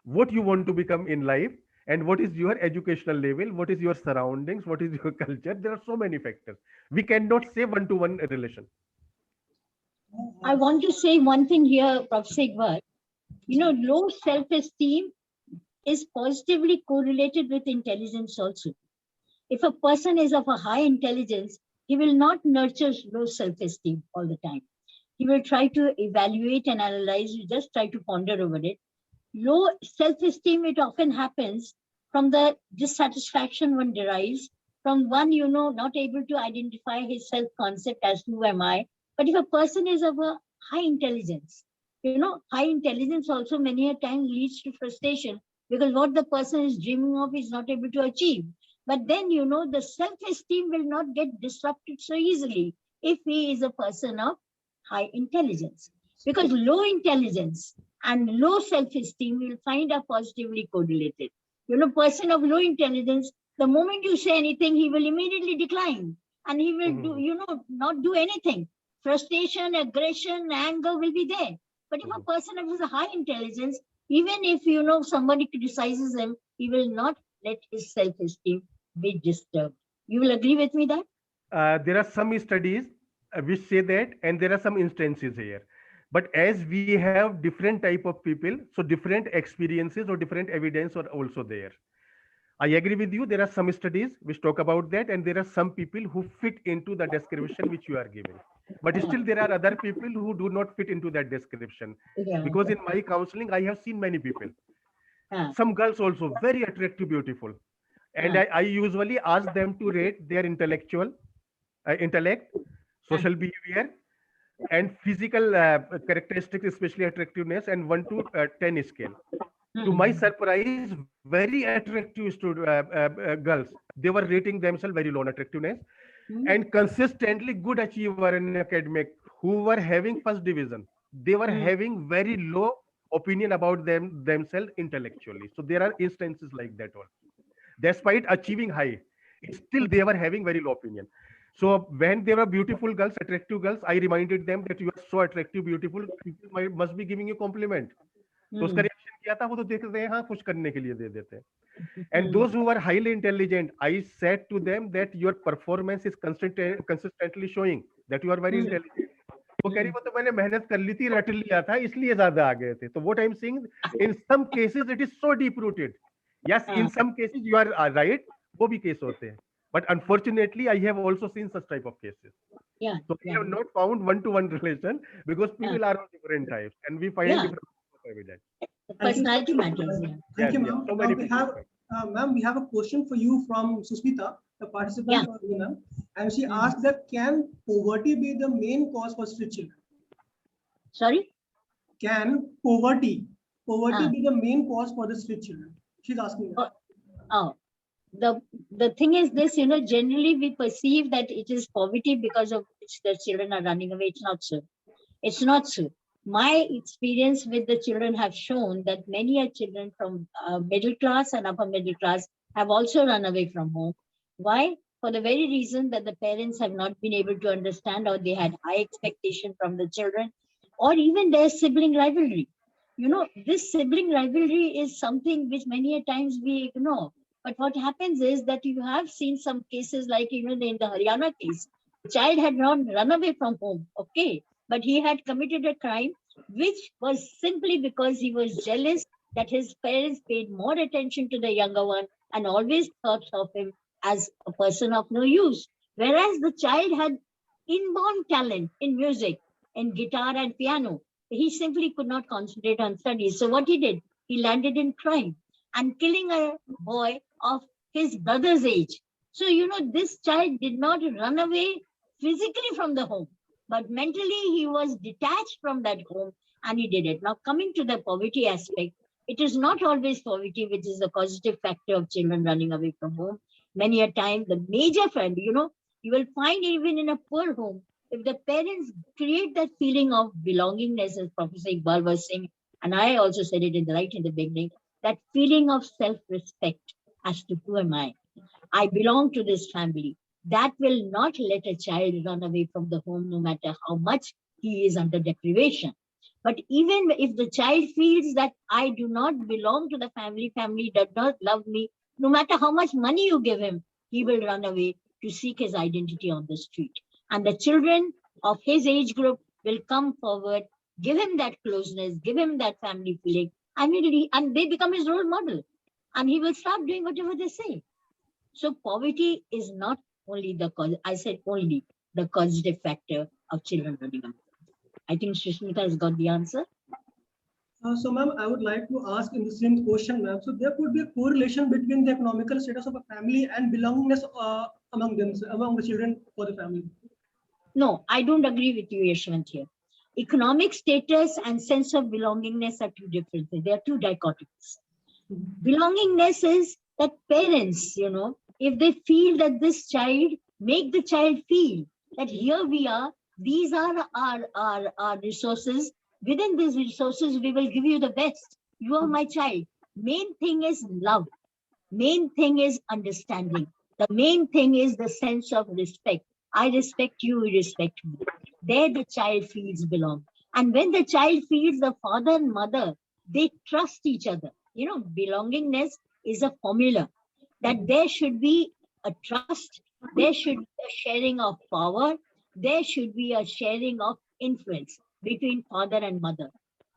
what you want to become in life, and what is your educational level, what is your surroundings, what is your culture. There are so many factors, we cannot say one-to-one relation. I want to say one thing here, Professor Iqbal. You know, low self-esteem is positively correlated with intelligence also. If a person is of a high intelligence, he will not nurture low self-esteem all the time. He will try to evaluate and analyze, just try to ponder over it. Low self-esteem, it often happens from the dissatisfaction one derives from one, you know, not able to identify his self-concept as who am I. But if a person is of a high intelligence, you know, high intelligence also many a time leads to frustration because what the person is dreaming of is not able to achieve. But then, you know, the self-esteem will not get disrupted so easily if he is a person of high intelligence. Because low intelligence and low self-esteem will find are positively correlated. You know, person of low intelligence, the moment you say anything, he will immediately decline and he will do, you know, not do anything. Frustration, aggression, anger will be there. But if a person of high intelligence, even if, you know, somebody criticizes him, he will not let his self-esteem be disturbed. You will agree with me that? There are some studies which say that, and there are some instances here. But as we have different type of people, so different experiences or different evidence are also there. I agree with you. There are some studies which talk about that, and there are some people who fit into the description which you are giving. But still, there are other people who do not fit into that description. Yeah. Because in my counseling, I have seen many people. Some girls also very attractive, beautiful, and I usually ask them to rate their intellectual intellect, social behavior, and physical characteristics, especially attractiveness, and 1 to 10 scale. To my surprise, very attractive girls, they were rating themselves very low on attractiveness, and consistently good achiever in academic who were having first division, they were having very low opinion about themselves intellectually. So there are instances like that also. Despite achieving high, still they were having very low opinion. So when they were beautiful girls, attractive girls, I reminded them that you are so attractive, beautiful, people must be giving you compliment. तो उसका reaction क्या था, वो तो देखते हैं हाँ खुश करने के लिए दे देते हैं. And those who are highly intelligent, I said to them that your performance is consistently showing that you are very intelligent. वो कह रही वो तो मैंने मेहनत कर ली थी, रट लिया था, इसलिए ज्यादा आ गए थे. तो what I'm saying, in some cases it is so deep rooted. Yes, in some cases you are right, वो भी केस होते हैं. But unfortunately, I have also seen such type of cases. Yeah. So we have not found one-to-one relation because people are of different types, and we find different evidence. Personality matters. Thank you, Yes, ma'am. so Now many we people have, ma'am, we have a question for you from Susmita, the participant, and she asked that can poverty be the main cause for street children? Sorry? Can poverty be the main cause for the street children? She's asking that. Oh, the thing is this, you know, generally we perceive that it is poverty because of which the children are running away. It's not so. It's not so. My experience with the children have shown that many are children from middle class and upper middle class have also run away from home. Why? For the very reason that the parents have not been able to understand, or they had high expectation from the children, or even their sibling rivalry. You know, this sibling rivalry is something which many a times we ignore. But what happens is that you have seen some cases like even in the Haryana case, the child had not run away from home, okay, but he had committed a crime which was simply because he was jealous that his parents paid more attention to the younger one and always thought of him as a person of no use. Whereas the child had inborn talent in music, in guitar and piano. He simply could not concentrate on studies. So what he did, he landed in crime and killing a boy of his brother's age. So, you know, this child did not run away physically from the home, but mentally he was detached from that home and he did it. Now, coming to the poverty aspect, it is not always poverty which is the causative factor of children running away from home. Many a time, the major factor, you know, you will find even in a poor home, if the parents create that feeling of belongingness, as Professor Iqbal was saying, and I also said it right in the beginning, that feeling of self-respect as to who am I belong to this family. That will not let a child run away from the home, no matter how much he is under deprivation. But even if the child feels that I do not belong to the family, family does not love me, no matter how much money you give him, he will run away to seek his identity on the street. And the children of his age group will come forward, give him that closeness, give him that family feeling, and they become his role model. And he will start doing whatever they say. So poverty is not only the cause, I said only the causative factor of children running away. I think Shrishmita has got the answer. So, ma'am, I would like to ask in the same question, ma'am. So, there could be a correlation between the economical status of a family and belongingness among them, among the children for the family. No, I don't agree with you, Yashwant, here. Economic status and sense of belongingness are two different things. They are two dichotomies. Belongingness is that parents, you know, if they feel that this child, make the child feel that here we are, these are our resources. Within these resources, we will give you the best. You are my child. Main thing is love. Main thing is understanding. The main thing is the sense of respect. I respect you, you respect me. There the child feels belong. And when the child feels the father and mother, they trust each other. You know, belongingness is a formula that there should be a trust, there should be a sharing of power, there should be a sharing of influence between father and mother.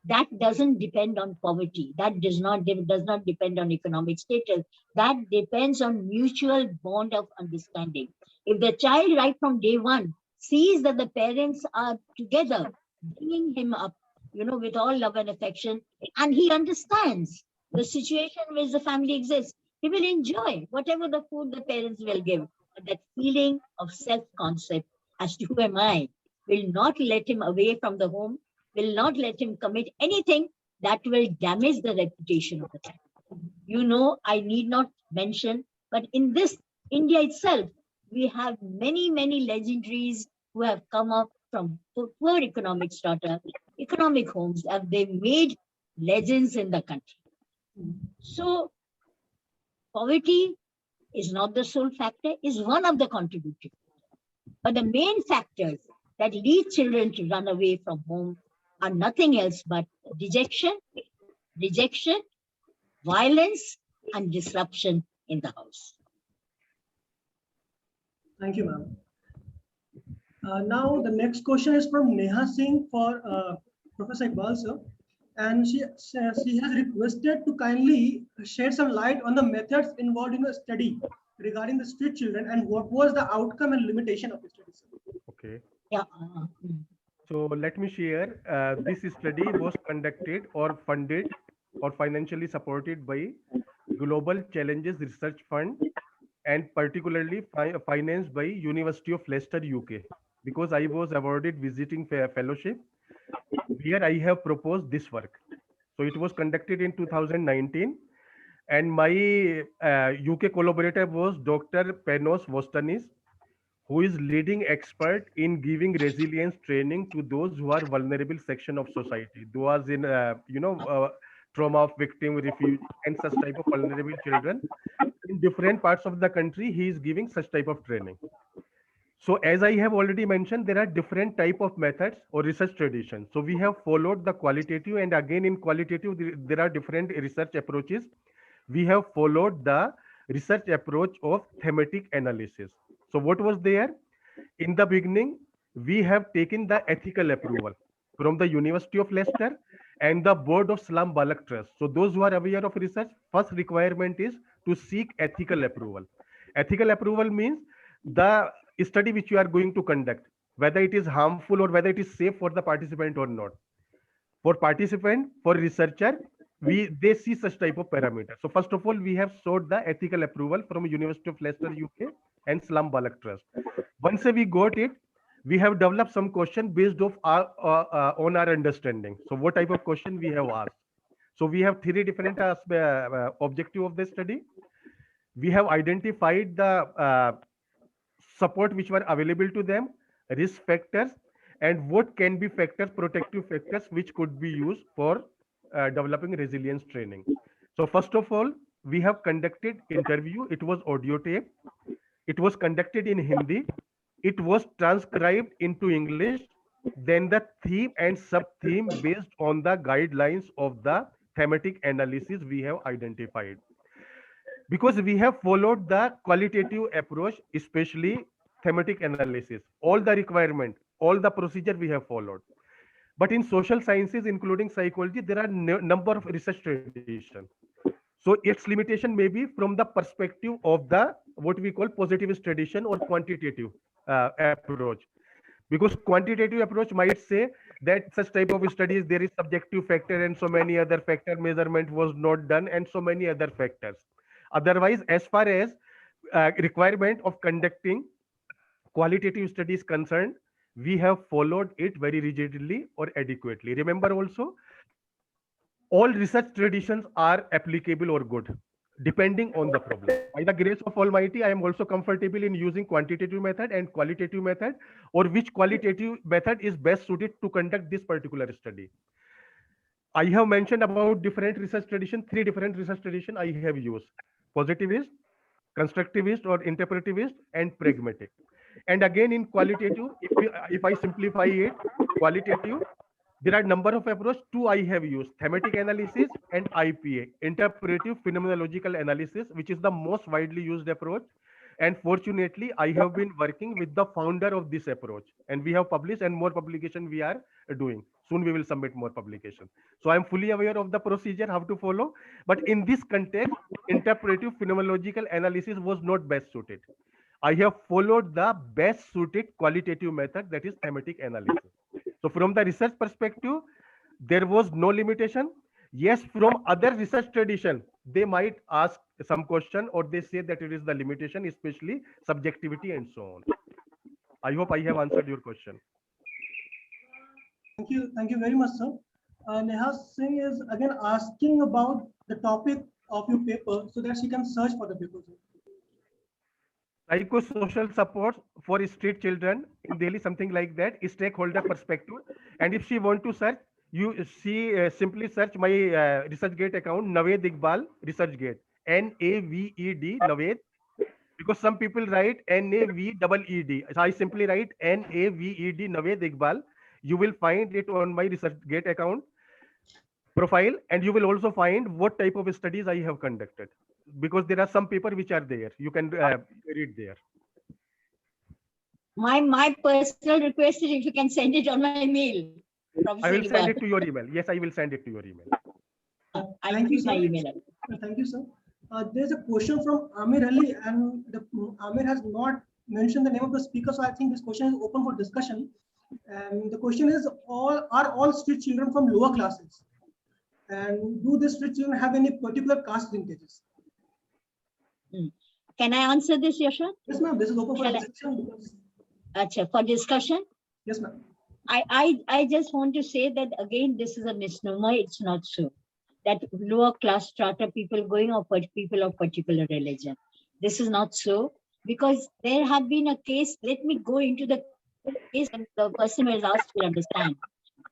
That doesn't depend on poverty. That does not depend on economic status. That depends on mutual bond of understanding. If the child right from day one sees that the parents are together, bringing him up, you know, with all love and affection, and he understands the situation which the family exists, he will enjoy whatever the food the parents will give. But that feeling of self-concept as to who am I will not let him away from the home, will not let him commit anything that will damage the reputation of the family. You know, I need not mention, but in this India itself, we have many, many legendaries who have come up from poor economic strata, economic homes, and they made legends in the country. So poverty is not the sole factor, is one of the contributors. But the main factors that lead children to run away from home are nothing else but rejection, violence, and disruption in the house. Thank you, ma'am. Now, the next question is from Neha Singh for Professor Iqbal, sir. And she has requested to kindly shed some light on the methods involved in the study regarding the street children and what was the outcome and limitation of the study, sir. Okay. Yeah. So let me share. This study was conducted or funded or financially supported by Global Challenges Research Fund and particularly financed by University of Leicester, UK. Because I was awarded visiting fellowship, here I have proposed this work. So it was conducted in 2019 and my UK collaborator was Dr. Panos Vostanis, who is leading expert in giving resilience training to those who are vulnerable section of society, those in trauma of victim, refugee, and such type of vulnerable children in different parts of the country. He is giving such type of training. So as I have already mentioned, there are different type of methods or research traditions. So we have followed the qualitative, and again in qualitative, there are different research approaches. We have followed the research approach of thematic analysis. So what was there? In the beginning, we have taken the ethical approval from the University of Leicester and the board of Salam Balak Trust. So those who are aware of research, first requirement is to seek ethical approval. Ethical approval means the study which you are going to conduct, whether it is harmful or whether it is safe for the participant or not. For participant, for researcher, they see such type of parameters. So first of all, we have sought the ethical approval from University of Leicester, UK and Salam Balak Trust. Once we got it, we have developed some question based on our understanding. So what type of question we have asked? So we have three different objective of the study. We have identified the support which were available to them, risk factors, and what can be factors, protective factors, which could be used for developing resilience training. So first of all, we have conducted interview. It was audio tape. It was conducted in Hindi. It was transcribed into English. Then the theme and sub-theme based on the guidelines of the thematic analysis we have identified. Because we have followed the qualitative approach, especially thematic analysis, all the requirement, all the procedure we have followed. But in social sciences, including psychology, there are number of research traditions. So its limitation may be from the perspective of the what we call positivist tradition or quantitative approach. Because quantitative approach might say that such type of studies, there is subjective factor and so many other factor, measurement was not done and so many other factors. Otherwise, as far as requirement of conducting qualitative studies concerned, we have followed it very rigidly or adequately. Remember also, all research traditions are applicable or good, depending on the problem. By the grace of Almighty, I am also comfortable in using quantitative method and qualitative method, or which qualitative method is best suited to conduct this particular study. I have mentioned about different research tradition, three different research tradition I have used: positivist, constructivist or interpretivist, and pragmatic. And again in qualitative, if I simplify it, qualitative, there are number of approach. Two I have used: thematic analysis and IPA, interpretive phenomenological analysis, which is the most widely used approach. And fortunately, I have been working with the founder of this approach, and we have published, and more publication we are doing. Soon we will submit more publication. So I am fully aware of the procedure, how to follow. But in this context, interpretive phenomenological analysis was not best suited. I have followed the best suited qualitative method, that is thematic analysis. So from the research perspective, there was no limitation. Yes, from other research tradition, they might ask some question or they say that it is the limitation, especially subjectivity and so on. I hope I have answered your question. Thank you very much, sir. Neha Singh is again asking about the topic of your paper so that she can search for the paper. Psychosocial support for street children in Delhi, something like that, is stakeholder perspective. And if she want to search, she simply search my ResearchGate account, Naved Iqbal ResearchGate, NAVED Naved, because some people write NAVEED. So I simply write NAVED Naved Iqbal. You will find it on my ResearchGate account profile, and you will also find what type of studies I have conducted, because there are some paper which are there. You can read there. My personal request is if you can send it on my mail. I will send it to your email. Yes, I will send it to your email. Thank you, my email. Thank you, sir. There's a question from Amir Ali, and Amir has not mentioned the name of the speaker, so I think this question is open for discussion. And the question is: are all street children from lower classes? And do these street children have any particular caste linkages? Can I answer this, Yasha? Yes, ma'am. This is open for discussion. Achha, for discussion? Yes, ma'am. I just want to say that again, this is a misnomer. It's not so that lower class strata people going or people of particular religion. This is not so. because there have been a case. Let me go into the case, and the person who has asked will understand.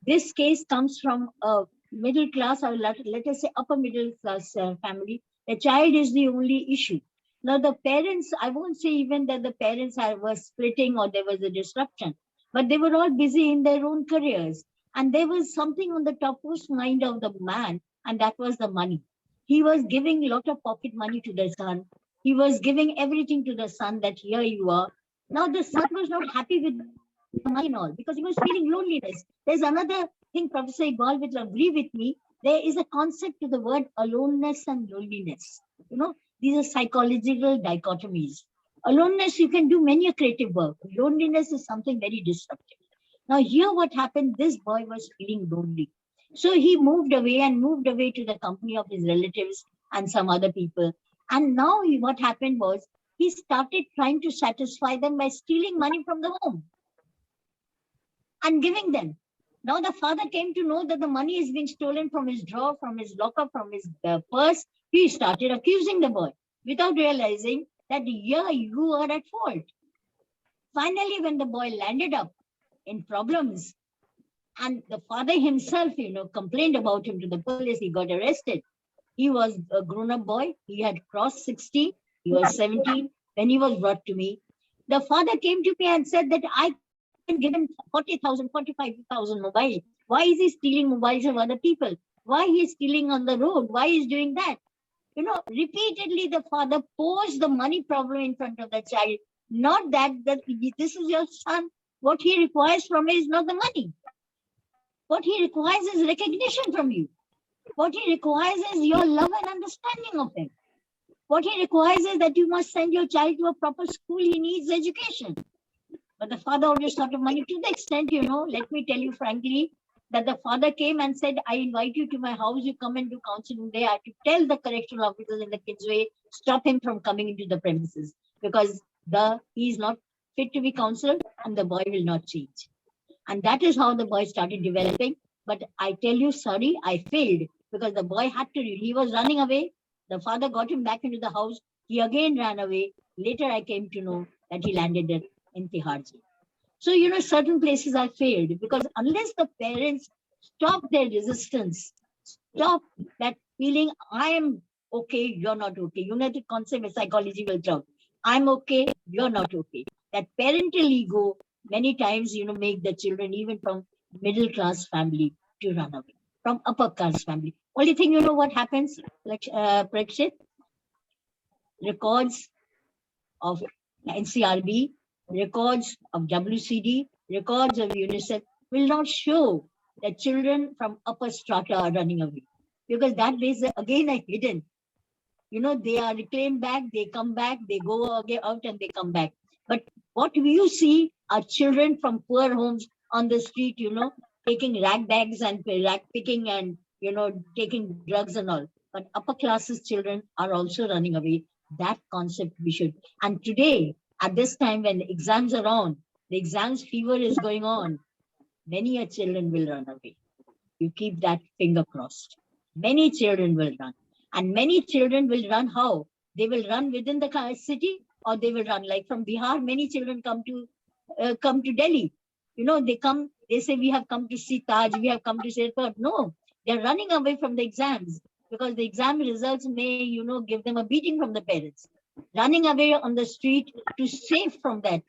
This case comes from a middle class, or let us say upper middle class family. The child is the only issue. Now the parents, I won't say even that the parents were splitting or there was a disruption, but they were all busy in their own careers. And there was something on the topmost mind of the man, and that was the money. He was giving a lot of pocket money to the son. He was giving everything to the son, that here you are. Now the son was not happy with the money and all, because he was feeling loneliness. There's another thing, Professor Iqbal will agree with me. There is a concept to the word aloneness and loneliness. You know, these are psychological dichotomies. Aloneness, you can do many a creative work. Loneliness is something very disruptive. Now here what happened, this boy was feeling lonely. So he moved away to the company of his relatives and some other people. And now what happened was, he started trying to satisfy them by stealing money from the home and giving them. Now the father came to know that the money is being stolen from his drawer, from his locker, from his purse. He started accusing the boy without realizing that here you are at fault. Finally, when the boy landed up in problems, and the father himself, complained about him to the police, he got arrested. He was a grown-up boy. He had crossed 60. He was 17 when he was brought to me. The father came to me and said that I can give him 40,000, 45,000 mobile. Why is he stealing mobiles of other people? Why he is stealing on the road? Why he is doing that? Repeatedly the father posed the money problem in front of the child. Not that this is your son. What he requires from you is not the money. What he requires is recognition from you. What he requires is your love and understanding of him. What he requires is that you must send your child to a proper school. He needs education. But the father always thought of money, to the extent, let me tell you frankly, that the father came and said, I invite you to my house, you come and do counseling there. I have to tell the correctional officers in the kids' way, stop him from coming into the premises, because he is not fit to be counseled and the boy will not change. And that is how the boy started developing. But I tell you, sorry, I failed, because the boy he was running away. The father got him back into the house. He again ran away. Later, I came to know that he landed in Tihar jail. So, certain places I failed, because unless the parents stop their resistance, stop that feeling, I am okay, you're not okay. The concept of psychology will talk. I'm okay, you're not okay. That parental ego many times, make the children, even from middle class family, to run away, from upper class family. Only thing, what happens, like Prakshit, records of NCRB, records of WCD, records of UNICEF will not show that children from upper strata are running away, because that is again a hidden. They are reclaimed back, they come back, they go out and they come back. But what you see are children from poor homes on the street, taking rag bags and rag picking and, taking drugs and all. But upper classes children are also running away. That concept we should. And today, at this time when the exams are on, the exams fever is going on, many a children will run away. You keep that finger crossed. Many children will run. And many children will run how? They will run within the city, or they will run like from Bihar. Many children come to Delhi. They say we have come to see Taj, we have come to see Airport. No, they're running away from the exams, because the exam results may, give them a beating from the parents. Running away on the street to save from that,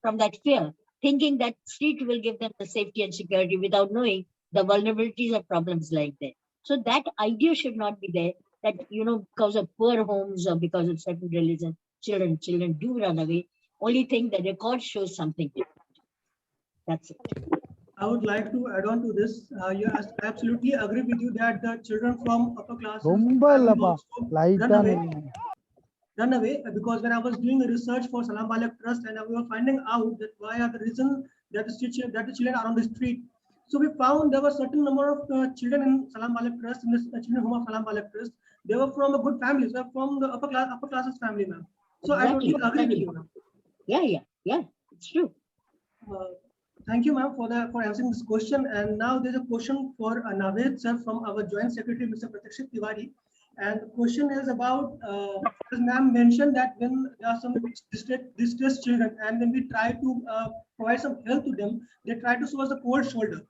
from that fear, thinking that street will give them the safety and security without knowing the vulnerabilities of problems like that. So that idea should not be there, that, because of poor homes or because of certain religion, children do run away. Only thing, the record shows something different. That's it. I would like to add on to this. Yes, I absolutely agree with you that the children from upper classes run away, because when I was doing a research for Salam Balik Trust, and we were finding out that why are the reason that the children are on the street. So we found there were certain number of children in Salam Balik Trust, in the children home of Salam Balik Trust. They were from a good family, so from the upper classes family, ma'am. So Exactly. I totally agree with you, ma'am. Yeah, it's true. Thank you, ma'am, for answering this question. And now there's a question for Naved sir from our Joint Secretary, Mr. Pratikshit Tiwari. And the question is about, as ma'am mentioned, that when there are some distressed children, and when we try to provide some help to them, they try to show us a cold shoulder.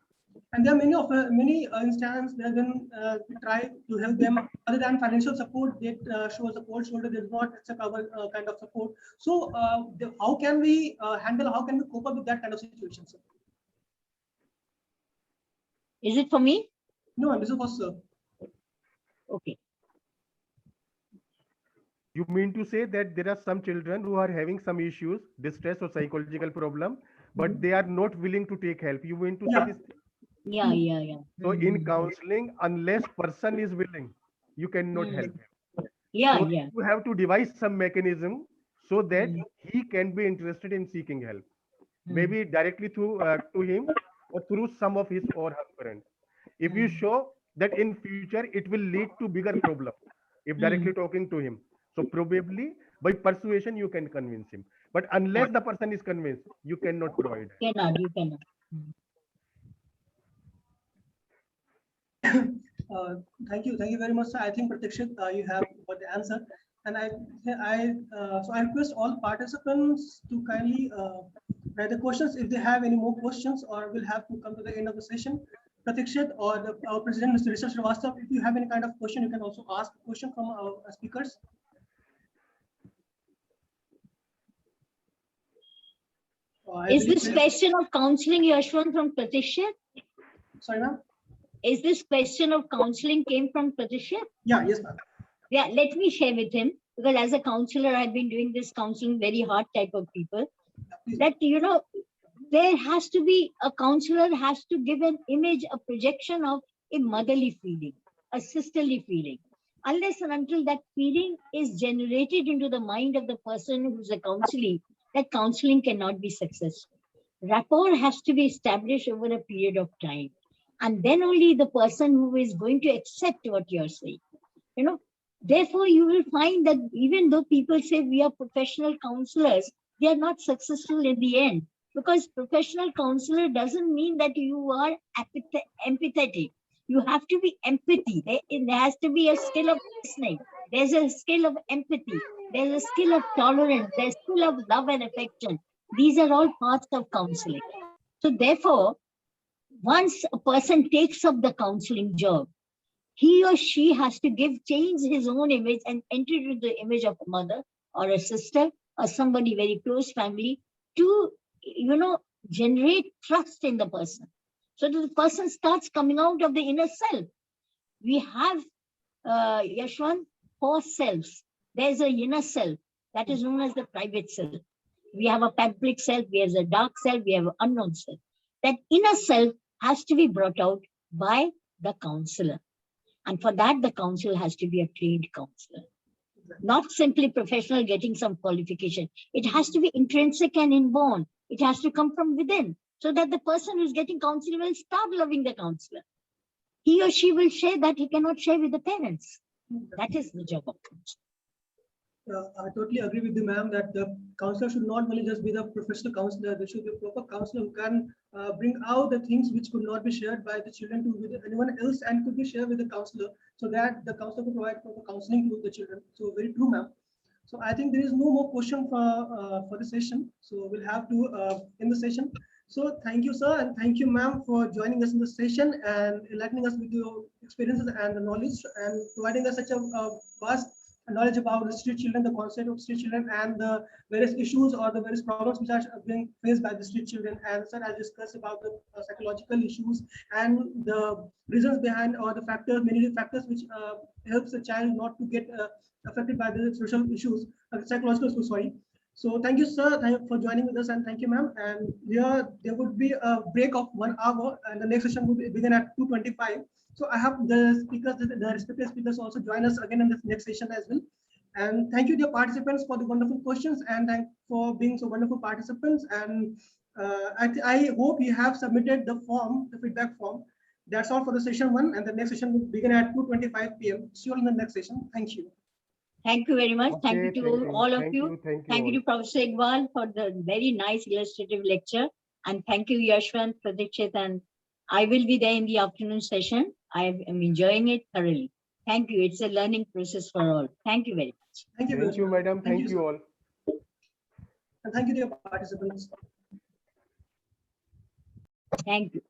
And there are many instances that when we try to help them, other than financial support, they show us a cold shoulder. They do not accept our kind of support. So how can we handle? How can we cope up with that kind of situation, sir? Is it for me? No, this is for sir. Okay. You mean to say that there are some children who are having some issues, distress or psychological problem, but they are not willing to take help. You mean to say this? Yeah, yeah, yeah. So in counseling, unless person is willing, you cannot help him. Yeah, So yeah. you have to devise some mechanism so that he can be interested in seeking help, maybe directly through to him or through some of his or her parents. If you show that in future it will lead to bigger problem if directly talking to him, so probably by persuasion you can convince him. But unless the person is convinced, you cannot provide help. Cannot, you cannot. Thank you very much, sir. I think Pratikshit, you have got the answer, and so I request all participants to kindly write the questions if they have any more questions, or we'll have to come to the end of the session. Pratikshit or our president, Mr. Rishabh Srivastava, if you have any kind of question, you can also ask a question from our speakers. Is this question of counseling, Yashwant, from Pratikshit? Sorry, ma'am. Is this question of counseling came from Pratikshit? Yeah, yes, ma'am. Yeah, let me share with him, because as a counselor, I've been doing this counseling very hard type of people. That, you know, there has to be, a counselor has to give an image, a projection of a motherly feeling, a sisterly feeling. Unless and until that feeling is generated into the mind of the person who's a counselee, that counseling cannot be successful. Rapport has to be established over a period of time. And then only the person who is going to accept what you're saying. You know, therefore, you will find that even though people say we are professional counselors, they are not successful in the end. Because professional counselor doesn't mean that you are empathetic. You have to be empathy. There has to be a skill of listening. There's a skill of empathy. There's a skill of tolerance. There's a skill of love and affection. These are all parts of counseling. So therefore, once a person takes up the counseling job, he or she has to change his own image and enter into the image of a mother or a sister or somebody very close family to, you know, generate trust in the person. So that the person starts coming out of the inner self. We have, Yashwant, 4 selves. There's an inner self that is known as the private self. We have a public self, we have a dark self, we have an unknown self. That inner self has to be brought out by the counselor. And for that, the counselor has to be a trained counselor. Not simply professional getting some qualification. It has to be intrinsic and inborn. It has to come from within, so that the person who's getting counseling will start loving the counselor. He or she will share that he cannot share with the parents. That is the job of counselor. I totally agree with you, ma'am, that the counselor should not only just be the professional counselor, there should be a proper counselor who can bring out the things which could not be shared by the children to with anyone else and could be shared with the counselor, so that the counselor could provide proper counseling to the children. So very true, ma'am. So I think there is no more question for the session. So we'll have to end the session. So thank you, sir, and thank you, ma'am, for joining us in the session and enlightening us with your experiences and the knowledge and providing us such a vast knowledge about the street children, the concept of street children, and the various issues or the various problems which are being faced by the street children. And sir, I discussed about the psychological issues and the reasons behind, or the factors, many factors which helps the child not to get affected by the social issues, psychological issues, sorry. So thank you, sir, thank you for joining with us, and thank you, ma'am. And here there would be a break of 1 hour, and the next session will begin at 2:25. So I have the speakers, the respective speakers also join us again in this next session as well. And thank you, dear participants, for the wonderful questions, and thank for being so wonderful participants. And I hope you have submitted the form, the feedback form. That's all for the session 1, and the next session will begin at 2:25 p.m. See you in the next session. Thank you. Thank you very much. Thank you to all of you. Thank you to Professor Iqbal for the very nice illustrative lecture. And thank you, Yashwant, Pratikshit, and I will be there in the afternoon session. I am enjoying it thoroughly. Thank Thank you. It's a learning process for all. Thank you very much. Thank you. Thank you, madam. Thank you sir. all. And thank you, dear participants. Thank you.